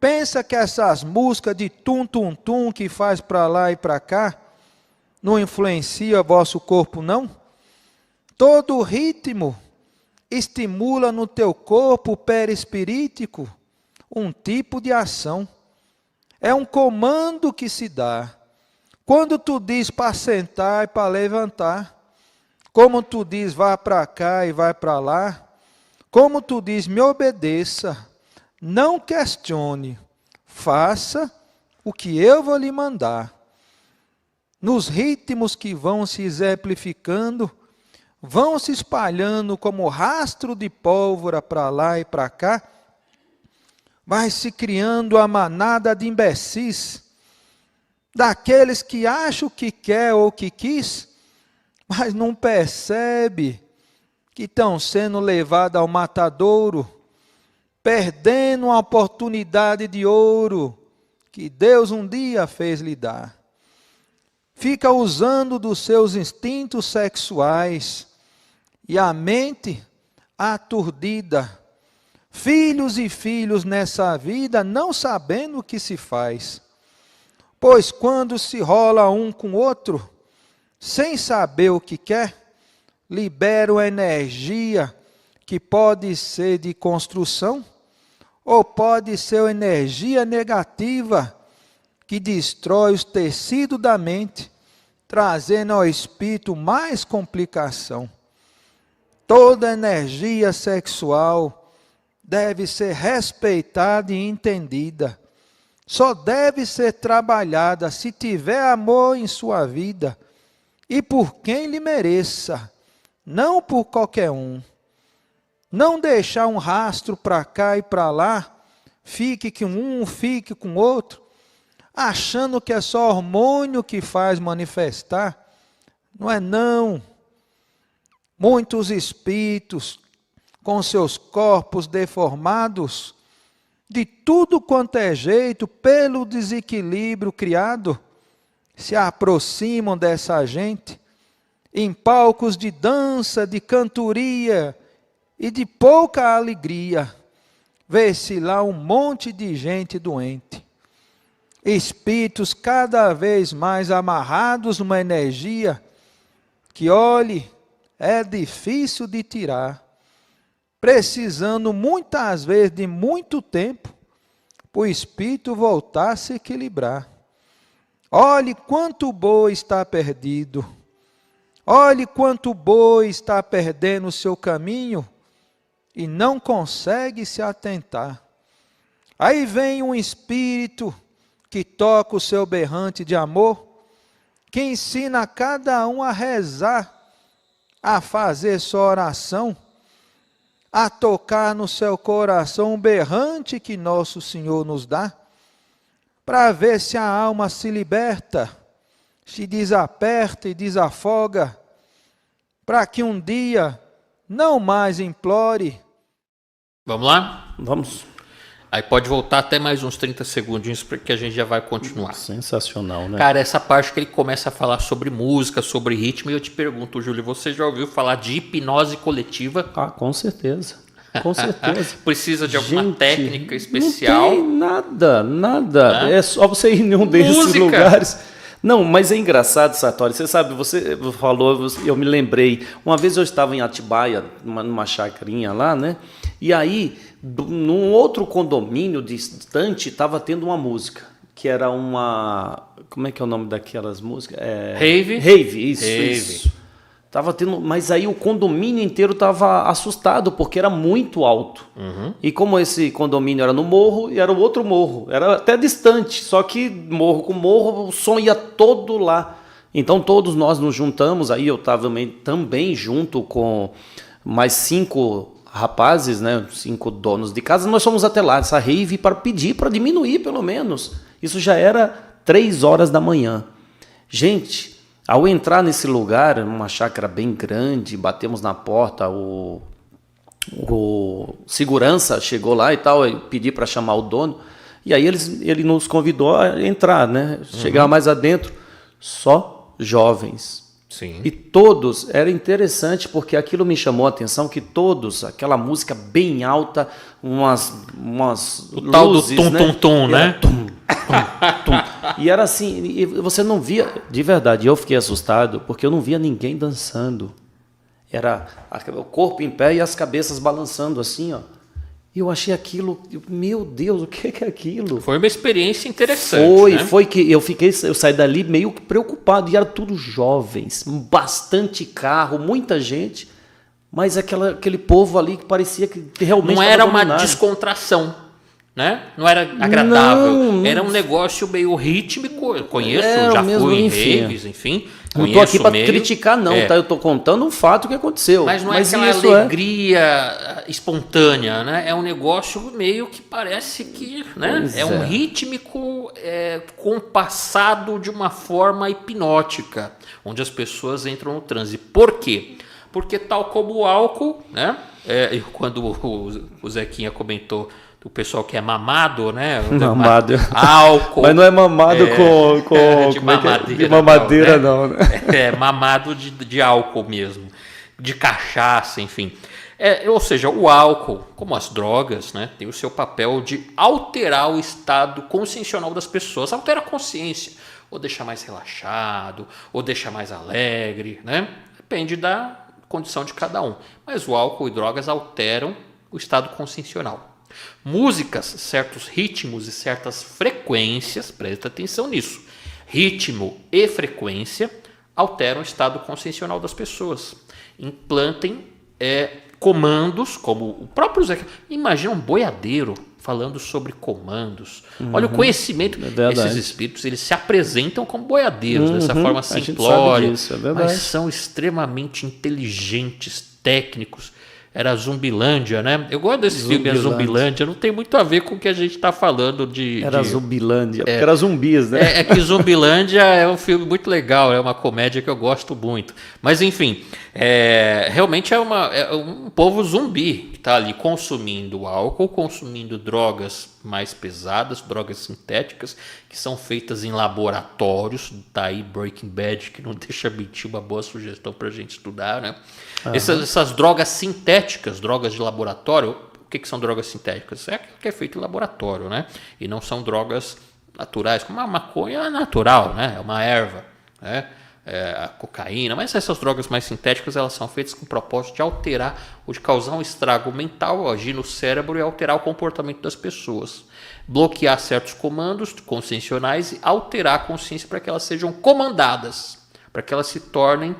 Speaker 3: Pensa que essas músicas de tum-tum-tum que faz para lá e para cá, não influencia vosso corpo não? Todo o ritmo estimula no teu corpo perispirítico um tipo de ação. É um comando que se dá. Quando tu diz para sentar e para levantar, como tu diz vá para cá e vai para lá, como tu diz me obedeça, não questione, faça o que eu vou lhe mandar. Nos ritmos que vão se exemplificando, vão se espalhando como rastro de pólvora para lá e para cá, vai se criando a manada de imbecis, daqueles que acham que quer ou que quis, mas não percebe que estão sendo levados ao matadouro, perdendo uma oportunidade de ouro que Deus um dia fez lhe dar. Fica usando dos seus instintos sexuais e a mente aturdida. Filhos e filhos nessa vida não sabendo o que se faz. Pois quando se rola um com o outro, sem saber o que quer, liberam energia que pode ser de construção, ou pode ser energia negativa, que destrói os tecidos da mente, trazendo ao espírito mais complicação. Toda energia sexual deve ser respeitada e entendida. Só deve ser trabalhada se tiver amor em sua vida e por quem lhe mereça, não por qualquer um. Não deixar um rastro para cá e para lá, fique com um, fique com outro, achando que é só hormônio que faz manifestar. Não é não. Muitos espíritos, com seus corpos deformados, de tudo quanto é jeito, pelo desequilíbrio criado, se aproximam dessa gente, em palcos de dança, de cantoria e de pouca alegria, vê-se lá um monte de gente doente. Espíritos cada vez mais amarrados numa energia que, olhe, é difícil de tirar, precisando muitas vezes de muito tempo para o espírito voltar a se equilibrar. Olhe quanto boi está perdido, olhe quanto boi está perdendo o seu caminho e não consegue se atentar. Aí vem um espírito que toca o seu berrante de amor, que ensina a cada um a rezar, a fazer sua oração, a tocar no seu coração um berrante que nosso Senhor nos dá, para ver se a alma se liberta, se desaperta e desafoga, para que um dia não mais implore.
Speaker 2: Vamos lá?
Speaker 1: Vamos.
Speaker 2: Aí pode voltar até mais uns 30 segundinhos, porque a gente já vai continuar.
Speaker 1: Sensacional, né?
Speaker 2: Cara, essa parte que ele começa a falar sobre música, sobre ritmo, e eu te pergunto, Júlio, você já ouviu falar de hipnose coletiva?
Speaker 1: Ah, com certeza. Com certeza.
Speaker 2: Precisa de alguma
Speaker 1: Gente,
Speaker 2: técnica especial?
Speaker 1: Não tem nada. É só você ir em um desses
Speaker 2: Música.
Speaker 1: lugares. Não, mas é engraçado, Sartori. Você sabe, você falou, eu me lembrei. Uma vez eu estava em Atibaia, numa chacrinha lá, né? E aí, num outro condomínio distante, estava tendo uma música, que era uma... Como é que é o nome daquelas músicas?
Speaker 2: Rave?
Speaker 1: Rave, isso,
Speaker 2: Rave.
Speaker 1: isso. Tava tendo, mas aí o condomínio inteiro estava assustado, porque era muito alto. E como esse condomínio era no morro, e era o outro morro, era até distante, só que morro com morro, o som ia todo lá. Então todos nós nos juntamos, aí eu estava também junto com mais 5 rapazes, né, 5 donos de casa, nós fomos até lá, essa rave, para pedir para diminuir pelo menos. Isso já era 3 horas da manhã. Gente, ao entrar nesse lugar, uma chácara bem grande, batemos na porta, o segurança chegou lá e tal, eu pedi para chamar o dono, e aí ele nos convidou a entrar, né? Chegar mais adentro, só jovens.
Speaker 2: Sim.
Speaker 1: E todos, era interessante porque aquilo me chamou a atenção, que todos, aquela música bem alta, umas
Speaker 2: O tal do
Speaker 1: luzes,
Speaker 2: tum-tum-tum, né?
Speaker 1: Tum. E era assim, e você não via, de verdade, eu fiquei assustado, porque eu não via ninguém dançando. Era o corpo em pé e as cabeças balançando assim, ó. E eu achei aquilo, meu Deus, o que é aquilo?
Speaker 2: Foi uma experiência interessante, né?
Speaker 1: Foi que eu saí dali meio preocupado, e era tudo jovens, bastante carro, muita gente, mas aquele povo ali que parecia que realmente
Speaker 2: Não era uma
Speaker 1: dominado.
Speaker 2: descontração, né? Não era agradável.
Speaker 1: Não.
Speaker 2: Era um negócio meio rítmico. Eu conheço, já
Speaker 1: mesmo,
Speaker 2: fui em
Speaker 1: enfim.
Speaker 2: raves, enfim.
Speaker 1: Não estou aqui para
Speaker 2: meio.
Speaker 1: criticar, não, tá? Eu estou contando um fato que aconteceu.
Speaker 2: Mas não é aquela
Speaker 1: isso
Speaker 2: alegria espontânea, né? É um negócio meio que parece que, né?
Speaker 1: Pois
Speaker 2: É um
Speaker 1: é.
Speaker 2: rítmico compassado de uma forma hipnótica, onde as pessoas entram no transe. Por quê? Porque tal como o álcool, né? Quando o Zequinha comentou do pessoal que é mamado, né?
Speaker 1: Mamado.
Speaker 2: Álcool.
Speaker 1: Mas não é mamado com
Speaker 2: de
Speaker 1: como é que
Speaker 2: mamadeira.
Speaker 1: de mamadeira,
Speaker 2: não,
Speaker 1: não,
Speaker 2: né?
Speaker 1: né?
Speaker 2: Mamado de álcool mesmo. De cachaça, enfim. Ou seja, o álcool, como as drogas, né, tem o seu papel de alterar o estado consciencial das pessoas, altera a consciência, ou deixar mais relaxado, ou deixar mais alegre, né? Depende da condição de cada um. Mas o álcool e drogas alteram o estado consciencial. Músicas, certos ritmos e certas frequências, presta atenção nisso, ritmo e frequência alteram o estado consciencial das pessoas. Implantem comandos, como o próprio Zé. Imagina um boiadeiro falando sobre comandos. Olha o conhecimento. Esses espíritos, eles se apresentam como boiadeiros, dessa forma simplória,
Speaker 1: disso,
Speaker 2: mas são extremamente inteligentes, técnicos. Era Zumbilândia, né? Eu gosto desse filme, a Zumbilândia. Não tem muito a ver com o que a gente está falando de...
Speaker 1: Era Zumbilândia, porque era zumbis, né?
Speaker 2: É que Zumbilândia é um filme muito legal, é uma comédia que eu gosto muito. Mas, enfim, realmente é um povo zumbi que está ali consumindo álcool, consumindo drogas mais pesadas, drogas sintéticas, que são feitas em laboratórios. Tá aí Breaking Bad, que não deixa mentir, uma boa sugestão para a gente estudar, né? Essas drogas sintéticas, drogas de laboratório, o que são drogas sintéticas? É aquilo que é feito em laboratório, né? E não são drogas naturais, como a maconha é natural, né? É uma erva, né? A cocaína, mas essas drogas mais sintéticas, elas são feitas com o propósito de alterar ou de causar um estrago mental, agir no cérebro e alterar o comportamento das pessoas. Bloquear certos comandos conscienciais e alterar a consciência para que elas sejam comandadas, para que elas se tornem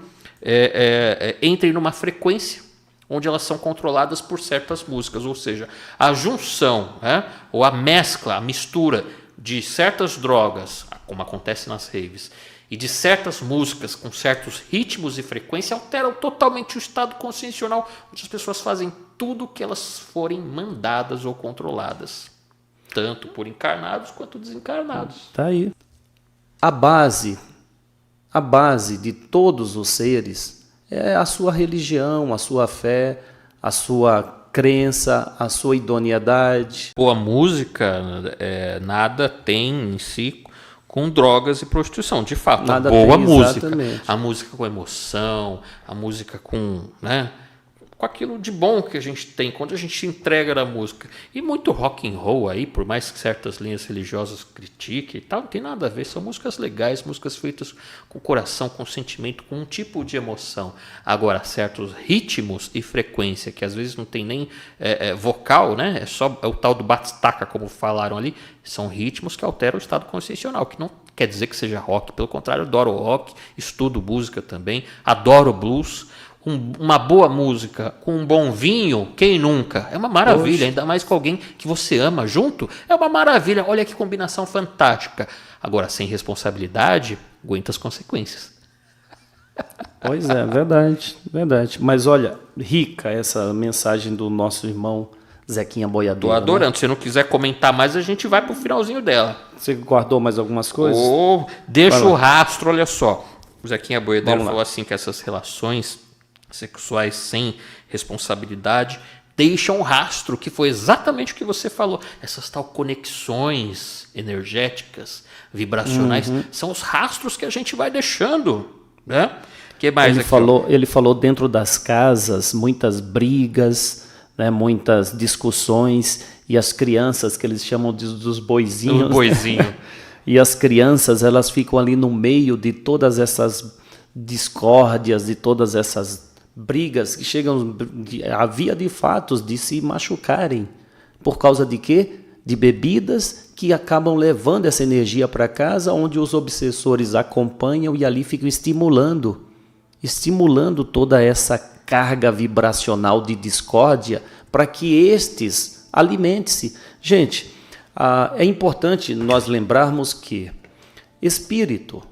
Speaker 2: entrem numa frequência onde elas são controladas por certas músicas, ou seja, a junção, ou a mescla, a mistura de certas drogas, como acontece nas raves, e de certas músicas com certos ritmos e frequência alteram totalmente o estado consciencial, onde as pessoas fazem tudo que elas forem mandadas ou controladas, tanto por encarnados quanto desencarnados.
Speaker 1: Tá aí. A base de todos os seres é a sua religião, a sua fé, a sua crença, a sua idoneidade.
Speaker 2: Boa música nada tem em si com drogas e prostituição. De fato,
Speaker 1: Nada
Speaker 2: boa
Speaker 1: tem,
Speaker 2: música.
Speaker 1: exatamente.
Speaker 2: A música com emoção, a música com aquilo de bom que a gente tem quando a gente se entrega na música. E muito rock and roll aí, por mais que certas linhas religiosas critiquem e tal, não tem nada a ver. São músicas legais, músicas feitas com coração, com sentimento, com um tipo de emoção. Agora, certos ritmos e frequência, que às vezes não tem nem vocal, né? É o tal do batistaca, como falaram ali, são ritmos que alteram o estado consciencial, que não quer dizer que seja rock. Pelo contrário, adoro rock, estudo música também, adoro blues. Uma boa música com um bom vinho, quem nunca? É uma maravilha,
Speaker 1: Poxa.
Speaker 2: ainda mais com alguém que você ama junto, é uma maravilha. Olha que combinação fantástica. Agora, sem responsabilidade, aguenta as consequências.
Speaker 1: Pois é, verdade. Mas olha, rica essa mensagem do nosso irmão Zequinha Boiadeiro.
Speaker 2: Tô adorando. Se não quiser comentar mais, a gente vai pro finalzinho dela.
Speaker 1: Você guardou mais algumas coisas?
Speaker 2: Deixa o rastro, olha só. O Zequinha Boiadeiro
Speaker 1: Vamos lá.
Speaker 2: falou assim que essas relações sexuais sem responsabilidade deixam um rastro, que foi exatamente o que você falou. Essas tal conexões energéticas, vibracionais, são os rastros que a gente vai deixando, né? Que mais
Speaker 1: Ele falou dentro das casas, muitas brigas, né, muitas discussões, e as crianças, que eles chamam dos boizinhos.
Speaker 2: Os boizinhos.
Speaker 1: Né? E as crianças, elas ficam ali no meio de todas essas discórdias, de todas essas brigas que chegam a via de fatos de se machucarem. Por causa de quê? De bebidas que acabam levando essa energia para casa, onde os obsessores acompanham e ali ficam estimulando toda essa carga vibracional de discórdia para que estes alimentem-se. Gente, é importante nós lembrarmos que espírito,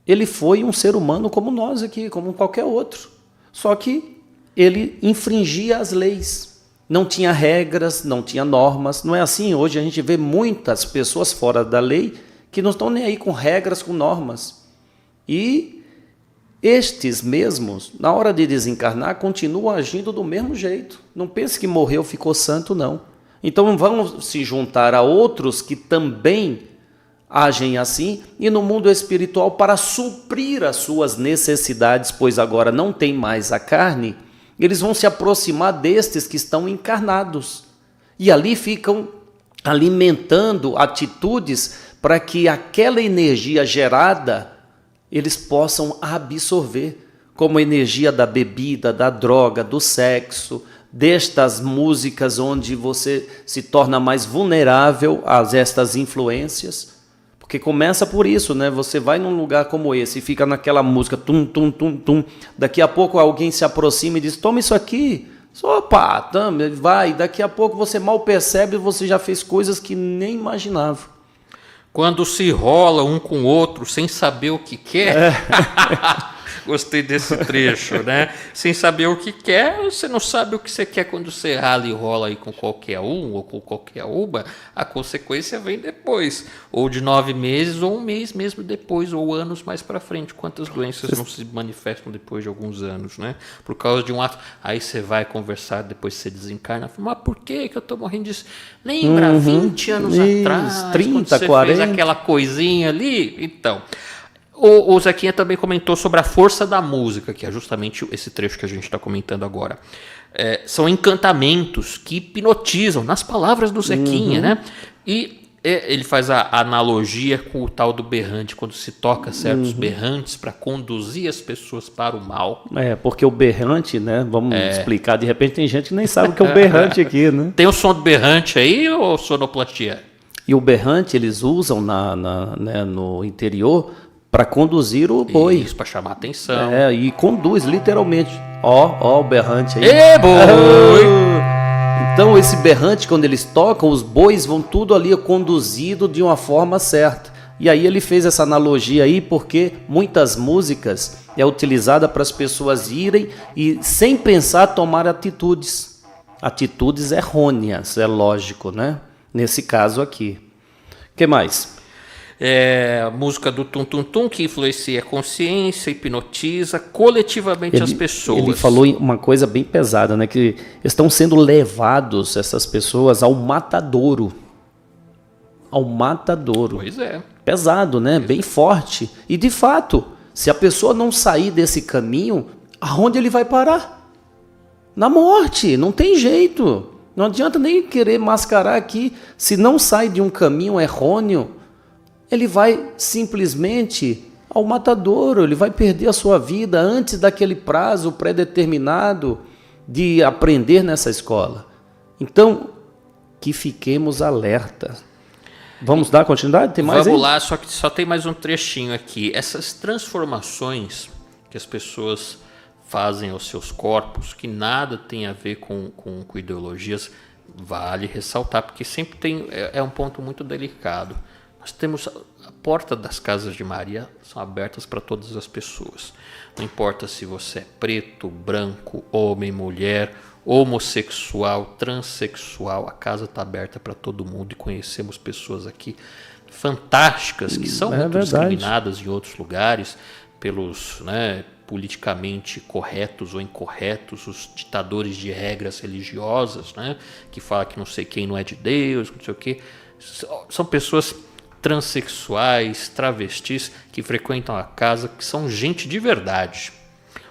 Speaker 1: ele foi um ser humano como nós aqui, como qualquer outro. Só que ele infringia as leis. Não tinha regras, não tinha normas. Não é assim? Hoje a gente vê muitas pessoas fora da lei que não estão nem aí com regras, com normas. E estes mesmos, na hora de desencarnar, continuam agindo do mesmo jeito. Não pense que morreu, ficou santo, não. Então vamos se juntar a outros que também agem assim, e no mundo espiritual, para suprir as suas necessidades, pois agora não tem mais a carne, eles vão se aproximar destes que estão encarnados. E ali ficam alimentando atitudes para que aquela energia gerada, eles possam absorver, como energia da bebida, da droga, do sexo, destas músicas onde você se torna mais vulnerável a estas influências. Porque começa por isso, né? Você vai num lugar como esse e fica naquela música, tum, tum, tum, tum. Daqui a pouco alguém se aproxima e diz, toma isso aqui. Opa, vai. Daqui a pouco você mal percebe e você já fez coisas que nem imaginava.
Speaker 2: Quando se rola um com o outro sem saber o que quer. Gostei desse trecho, né? Sem saber o que quer, você não sabe o que você quer quando você rala e rola aí com qualquer um ou com qualquer uma, a consequência vem depois. Ou de 9 meses, ou um mês mesmo depois, ou anos mais para frente. Quantas doenças não se manifestam depois de alguns anos, né? Por causa de um ato. Aí você vai conversar, depois você desencarna. Mas por que eu tô morrendo disso? Lembra, 20 anos atrás,
Speaker 1: 30,
Speaker 2: quando você
Speaker 1: 40.
Speaker 2: fez aquela coisinha ali? Então... O Zequinha também comentou sobre a força da música, que é justamente esse trecho que a gente está comentando agora. São encantamentos que hipnotizam, nas palavras do Zequinha, né? E ele faz a analogia com o tal do berrante, quando se toca certos berrantes para conduzir as pessoas para o mal.
Speaker 1: Porque o berrante, né? Vamos explicar, de repente tem gente que nem sabe o que é o berrante aqui, né?
Speaker 2: Tem o som do berrante aí ou sonoplastia?
Speaker 1: E o berrante eles usam né, no interior para conduzir o boi.
Speaker 2: Isso, para chamar atenção.
Speaker 1: E conduz, literalmente. Ó o berrante aí.
Speaker 2: Ê, boi!
Speaker 1: Então esse berrante, quando eles tocam, os bois vão tudo ali conduzido de uma forma certa. E aí ele fez essa analogia aí porque muitas músicas é utilizada para as pessoas irem e sem pensar tomar atitudes. Atitudes errôneas, é lógico, né? Nesse caso aqui. O que mais?
Speaker 2: A música do Tum Tum Tum, que influencia a consciência, hipnotiza coletivamente as pessoas.
Speaker 1: Ele falou uma coisa bem pesada, né? Que estão sendo levados, essas pessoas, ao matadouro. Ao matadouro.
Speaker 2: Pois é.
Speaker 1: Pesado, né? Bem forte. E de fato, se a pessoa não sair desse caminho, aonde ele vai parar? Na morte, não tem jeito. Não adianta nem querer mascarar aqui. Se não sai de um caminho errôneo, ele vai simplesmente ao matadouro, ele vai perder a sua vida antes daquele prazo pré-determinado de aprender nessa escola. Então, que fiquemos alerta. Vamos dar continuidade? Tem mais?
Speaker 2: Vamos lá, só que só tem mais um trechinho aqui. Essas transformações que as pessoas fazem aos seus corpos, que nada tem a ver com ideologias, vale ressaltar, porque sempre tem, é um ponto muito delicado. Nós temos a porta das casas de Maria são abertas para todas as pessoas. Não importa se você é preto, branco, homem, mulher, homossexual, transexual, a casa está aberta para todo mundo e conhecemos pessoas aqui fantásticas que são muito discriminadas em outros lugares pelos, politicamente corretos ou incorretos, os ditadores de regras religiosas, que falam que não sei quem não é de Deus, não sei o quê. São pessoas transexuais, travestis, que frequentam a casa, que são gente de verdade.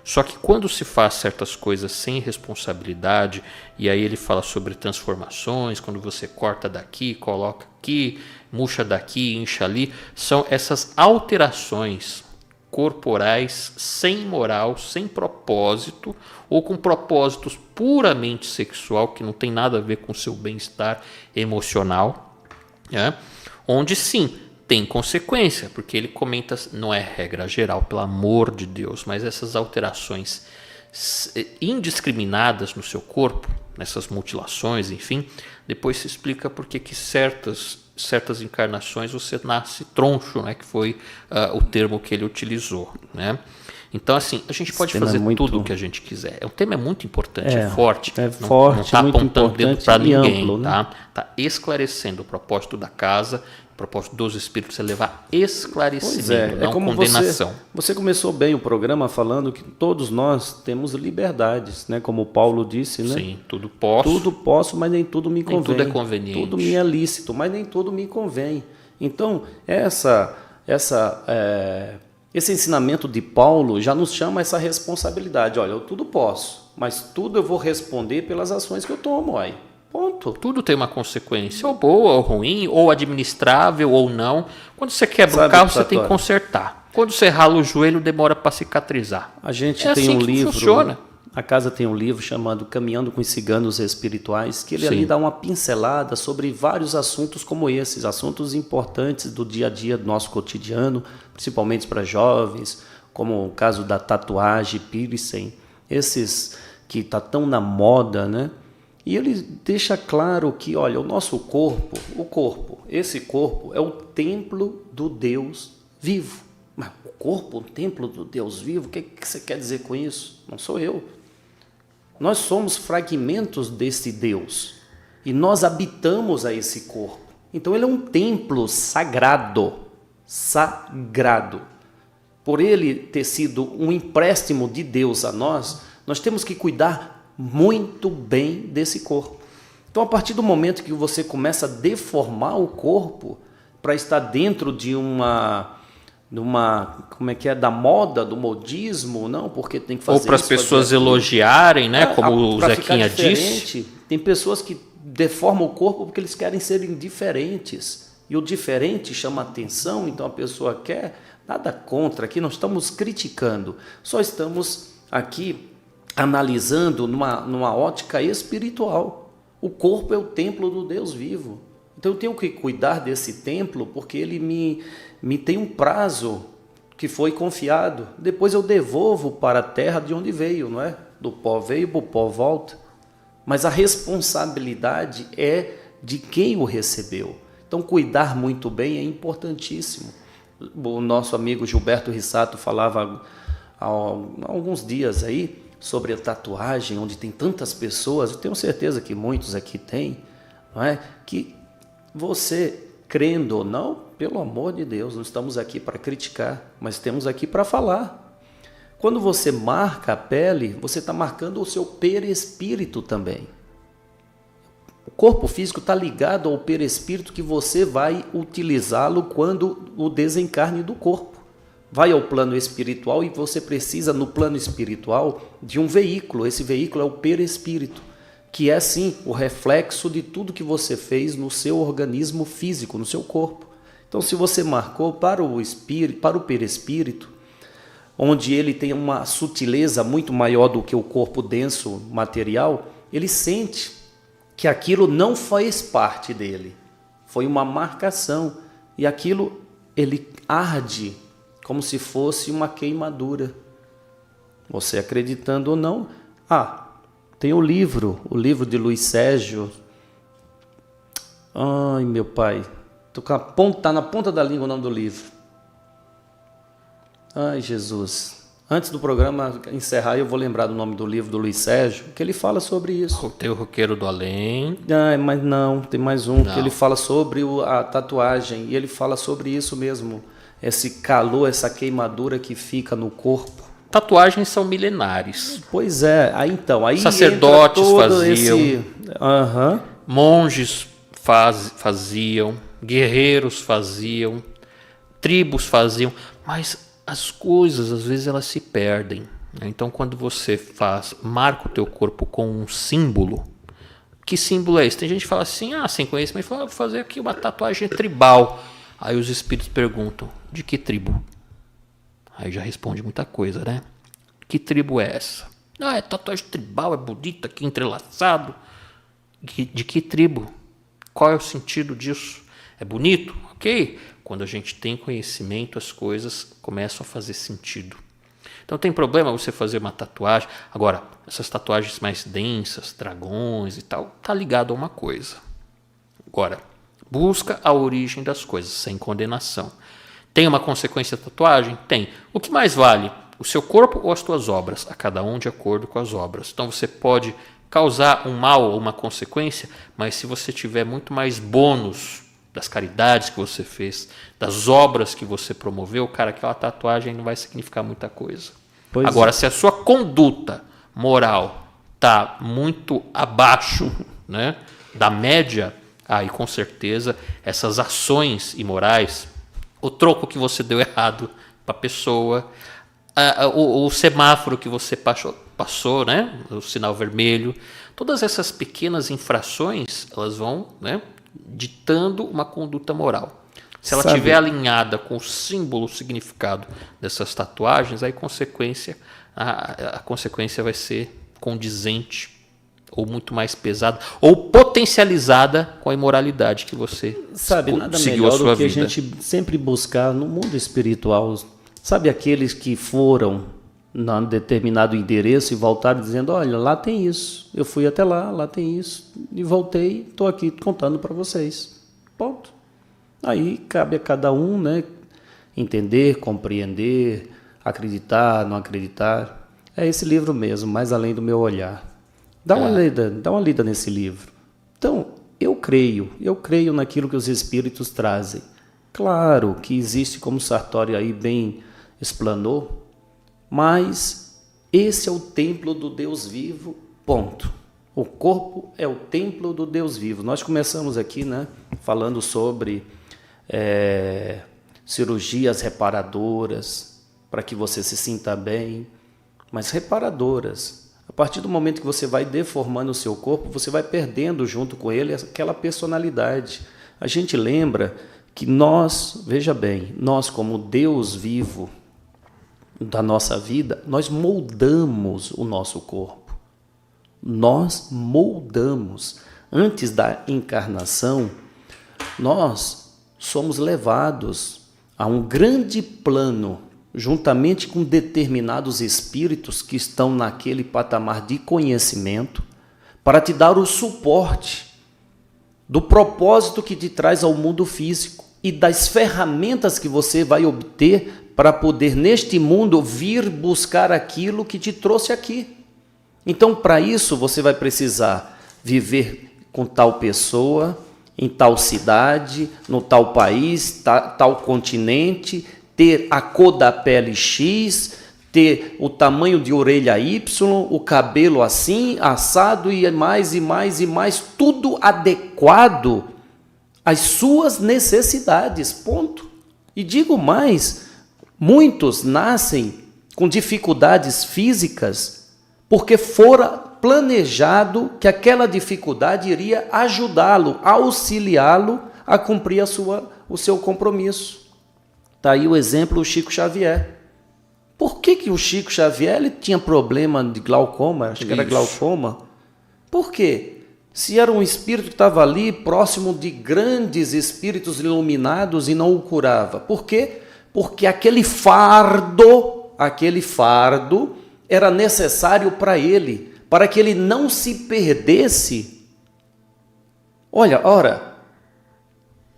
Speaker 2: Só que quando se faz certas coisas sem responsabilidade, e aí ele fala sobre transformações, quando você corta daqui, coloca aqui, murcha daqui, incha ali, são essas alterações corporais sem moral, sem propósito, ou com propósitos puramente sexual, que não tem nada a ver com o seu bem-estar emocional, onde sim, tem consequência, porque ele comenta, não é regra geral, pelo amor de Deus, mas essas alterações indiscriminadas no seu corpo, nessas mutilações, enfim, depois se explica por que certas encarnações você nasce troncho, que foi o termo que ele utilizou, Então, assim, a gente pode fazer tudo o que a gente quiser. O tema é muito importante, é forte. Não está apontando dedo para ninguém. Amplo, Tá esclarecendo o propósito da casa, o propósito dos espíritos é levar esclarecimento, não como condenação.
Speaker 1: Você começou bem o programa falando que todos nós temos liberdades, como Paulo disse,
Speaker 2: Sim, tudo posso.
Speaker 1: Tudo posso, mas nem tudo me convém.
Speaker 2: Tudo é conveniente.
Speaker 1: Tudo me é lícito, mas nem tudo me convém. Então, esse ensinamento de Paulo já nos chama a essa responsabilidade. Olha, eu tudo posso, mas tudo eu vou responder pelas ações que eu tomo. Ponto.
Speaker 2: Tudo tem uma consequência, ou boa ou ruim, ou administrável ou não. Quando você quebra o carro, você tem que consertar. Quando você rala o joelho, demora para cicatrizar.
Speaker 1: A gente
Speaker 2: tem
Speaker 1: assim
Speaker 2: um
Speaker 1: livro,
Speaker 2: funciona.
Speaker 1: A casa tem um livro chamado Caminhando com os Ciganos Espirituais, que ele ali dá uma pincelada sobre vários assuntos como esses, assuntos importantes do dia a dia do nosso cotidiano, principalmente para jovens, como o caso da tatuagem, piercing, esses que está tão na moda, E ele deixa claro que, olha, o nosso corpo, esse corpo é o templo do Deus vivo. Mas o corpo, o templo do Deus vivo, o que você quer dizer com isso? Não sou eu. Nós somos fragmentos desse Deus e nós habitamos a esse corpo. Então ele é um templo sagrado. Por ele ter sido um empréstimo de Deus a nós, nós temos que cuidar muito bem desse corpo. Então, a partir do momento que você começa a deformar o corpo para estar dentro de da moda, do modismo, não, porque tem que fazer
Speaker 2: ou para as pessoas elogiarem, como o Zequinha disse.
Speaker 1: Tem pessoas que deformam o corpo porque eles querem ser indiferentes. E o diferente chama atenção, então a pessoa quer. Nada contra, aqui não estamos criticando, só estamos aqui analisando numa ótica espiritual. O corpo é o templo do Deus vivo. Então eu tenho que cuidar desse templo porque ele me tem um prazo que foi confiado. Depois eu devolvo para a terra de onde veio, não é? Do pó veio, para o pó volta. mas a responsabilidade é de quem o recebeu. Então, cuidar muito bem é importantíssimo. O nosso amigo Gilberto Rissato falava há alguns dias aí sobre a tatuagem, onde tem tantas pessoas, eu tenho certeza que muitos aqui têm, não é? Que você, crendo ou não, pelo amor de Deus, não estamos aqui para criticar, mas estamos aqui para falar. Quando você marca a pele, você está marcando o seu perispírito também. O corpo físico está ligado ao perispírito que você vai utilizá-lo quando o desencarne do corpo. Vai ao plano espiritual e você precisa, no plano espiritual, de um veículo. Esse veículo é o perispírito, que é, sim, o reflexo de tudo que você fez no seu organismo físico, no seu corpo. Então, se você marcou para o espírito, para o perispírito, onde ele tem uma sutileza muito maior do que o corpo denso material, ele sente que aquilo não faz parte dele, foi uma marcação, e aquilo ele arde como se fosse uma queimadura. Você acreditando ou não, tem o livro de Luiz Sérgio, ai meu pai, tá na ponta da língua o nome do livro, ai Jesus, antes do programa encerrar eu vou lembrar do nome do livro do Luiz Sérgio, que ele fala sobre isso.
Speaker 2: Tem o Roqueiro do Além.
Speaker 1: Mas não, tem mais um, que ele fala sobre a tatuagem, e ele fala sobre isso mesmo, esse calor, essa queimadura que fica no corpo.
Speaker 2: Tatuagens são milenares.
Speaker 1: Pois é, aí
Speaker 2: sacerdotes faziam, monges faziam, guerreiros faziam, tribos faziam, mas as coisas às vezes elas se perdem. Então quando você marca o teu corpo com um símbolo, que símbolo é esse? Tem gente que fala assim, sem conhecimento, fala, vou fazer aqui uma tatuagem tribal. Aí os espíritos perguntam, de que tribo? Aí já responde muita coisa, né? Que tribo é essa? É tatuagem tribal, é bonita, aqui entrelaçado. De que tribo? Qual é o sentido disso? É bonito? Ok. Quando a gente tem conhecimento, as coisas começam a fazer sentido. Então tem problema você fazer uma tatuagem. Agora, essas tatuagens mais densas, dragões e tal, tá ligado a uma coisa. Agora, busca a origem das coisas, sem condenação. Tem uma consequência da tatuagem? Tem. O que mais vale? O seu corpo ou as tuas obras? A cada um de acordo com as obras. Então você pode causar um mal ou uma consequência, mas se você tiver muito mais bônus das caridades que você fez, das obras que você promoveu, cara, aquela tatuagem não vai significar muita coisa. Agora, se a sua conduta moral está muito abaixo, né, da média, aí com certeza essas ações imorais, o troco que você deu errado para a pessoa, o semáforo que você passou, né, o sinal vermelho, todas essas pequenas infrações, elas vão, né, ditando uma conduta moral. Se ela estiver alinhada com o símbolo, o significado dessas tatuagens, aí a consequência vai ser condizente ou muito mais pesada ou potencializada com a imoralidade que você
Speaker 1: nada
Speaker 2: seguiu
Speaker 1: melhor
Speaker 2: a sua
Speaker 1: do que
Speaker 2: vida.
Speaker 1: A gente sempre buscar no mundo espiritual, aqueles que foram num determinado endereço e voltaram dizendo, olha, lá tem isso, eu fui até lá tem isso, e voltei, estou aqui contando para vocês. Ponto. Aí cabe a cada um, né, entender, compreender, acreditar, não acreditar. É esse livro mesmo, Mais Além do Meu Olhar. Dá uma lida nesse livro. Então, eu creio naquilo que os espíritos trazem. Claro que existe, como Sartori aí bem explanou, mas esse é o templo do Deus vivo, ponto. O corpo é o templo do Deus vivo. Nós começamos aqui, né, falando sobre cirurgias reparadoras, para que você se sinta bem, mas reparadoras. A partir do momento que você vai deformando o seu corpo, você vai perdendo junto com ele aquela personalidade. A gente lembra que nós, veja bem, nós como Deus vivo da nossa vida, nós moldamos o nosso corpo. Nós moldamos. Antes da encarnação, nós somos levados a um grande plano, juntamente com determinados espíritos que estão naquele patamar de conhecimento, para te dar o suporte do propósito que te traz ao mundo físico e das ferramentas que você vai obter para poder, neste mundo, vir buscar aquilo que te trouxe aqui. Então, para isso, você vai precisar viver com tal pessoa, em tal cidade, no tal país, tal continente, ter a cor da pele X, ter o tamanho de orelha Y, o cabelo assim, assado e mais, tudo adequado às suas necessidades, ponto. E digo mais, muitos nascem com dificuldades físicas porque fora planejado que aquela dificuldade iria ajudá-lo, auxiliá-lo a cumprir o seu compromisso. Está aí o exemplo do Chico Xavier. Por que o Chico Xavier ele tinha problema de glaucoma? Acho que era glaucoma. Por quê? Se era um espírito que estava ali próximo de grandes espíritos iluminados e não o curava. Por quê? Porque aquele fardo era necessário para ele, para que ele não se perdesse. Ora,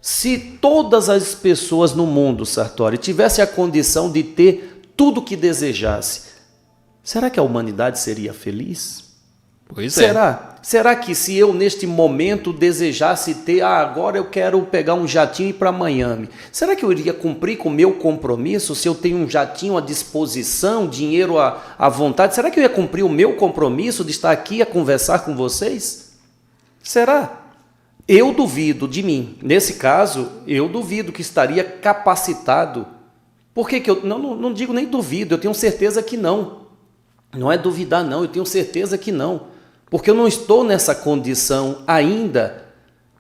Speaker 1: se todas as pessoas no mundo, Sartori, tivessem a condição de ter tudo o que desejasse, será que a humanidade seria feliz?
Speaker 2: Pois
Speaker 1: Será? Será que se eu neste momento desejasse ter, agora eu quero pegar um jatinho e ir para Miami, será que eu iria cumprir com o meu compromisso se eu tenho um jatinho à disposição, dinheiro à vontade? Será que eu ia cumprir o meu compromisso de estar aqui a conversar com vocês? Será? Eu duvido de mim. Nesse caso, eu duvido que estaria capacitado. Por que eu não digo nem duvido, eu tenho certeza que não. Não é duvidar não, eu tenho certeza que não. Porque eu não estou nessa condição ainda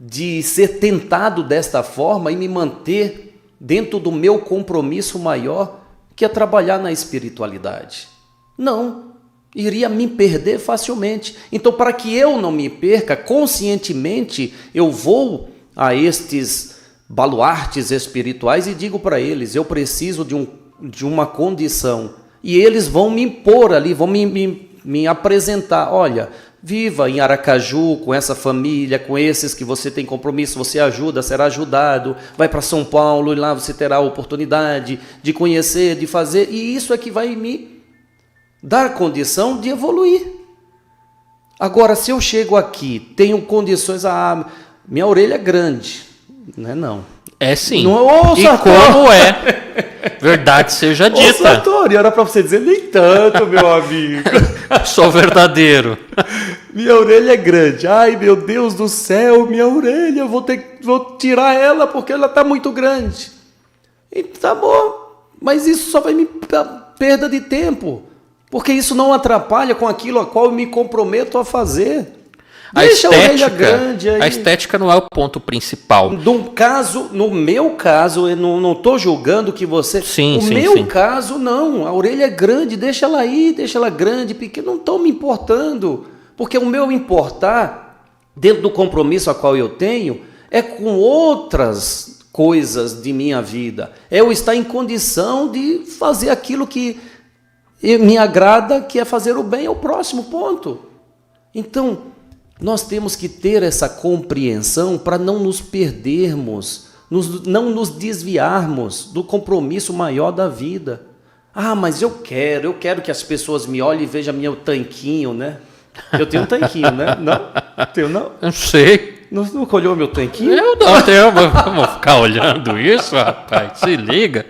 Speaker 1: de ser tentado desta forma e me manter dentro do meu compromisso maior, que é trabalhar na espiritualidade. Não, iria me perder facilmente. Então, para que eu não me perca, conscientemente, eu vou a estes baluartes espirituais e digo para eles, eu preciso de uma condição. E eles vão me impor ali, vão me apresentar, olha, viva em Aracaju com essa família, com esses que você tem compromisso, você ajuda, será ajudado, vai para São Paulo e lá você terá a oportunidade de conhecer, de fazer, e isso é que vai me dar condição de evoluir. Agora, se eu chego aqui, tenho condições, minha orelha é grande, não.
Speaker 2: É sim.
Speaker 1: Não,
Speaker 2: e como é? Verdade seja dita.
Speaker 1: Ô, Sartori, era para você dizer, nem tanto, meu amigo.
Speaker 2: Sou verdadeiro.
Speaker 1: Minha orelha é grande. Ai, meu Deus do céu, minha orelha, vou tirar ela porque ela está muito grande. E tá bom, mas isso só vai me perda de tempo, porque isso não atrapalha com aquilo a qual eu me comprometo a fazer. Deixa a orelha grande aí.
Speaker 2: A estética não é o ponto principal.
Speaker 1: No meu caso, eu não estou julgando que você...
Speaker 2: Sim.
Speaker 1: Caso, não. A orelha é grande, deixa ela aí, deixa ela grande, porque não estou me importando. Porque o meu importar, dentro do compromisso a qual eu tenho, é com outras coisas de minha vida. É eu estar em condição de fazer aquilo que me agrada, que é fazer o bem ao próximo, ponto. Então, nós temos que ter essa compreensão para não nos perdermos, não nos desviarmos do compromisso maior da vida. Mas eu quero que as pessoas me olhem e vejam meu tanquinho, né? Eu tenho um tanquinho, né? Não? Tenho não?
Speaker 2: Não sei.
Speaker 1: Nunca olhou meu tanquinho?
Speaker 2: Eu não, vamos ficar olhando isso, rapaz, se liga.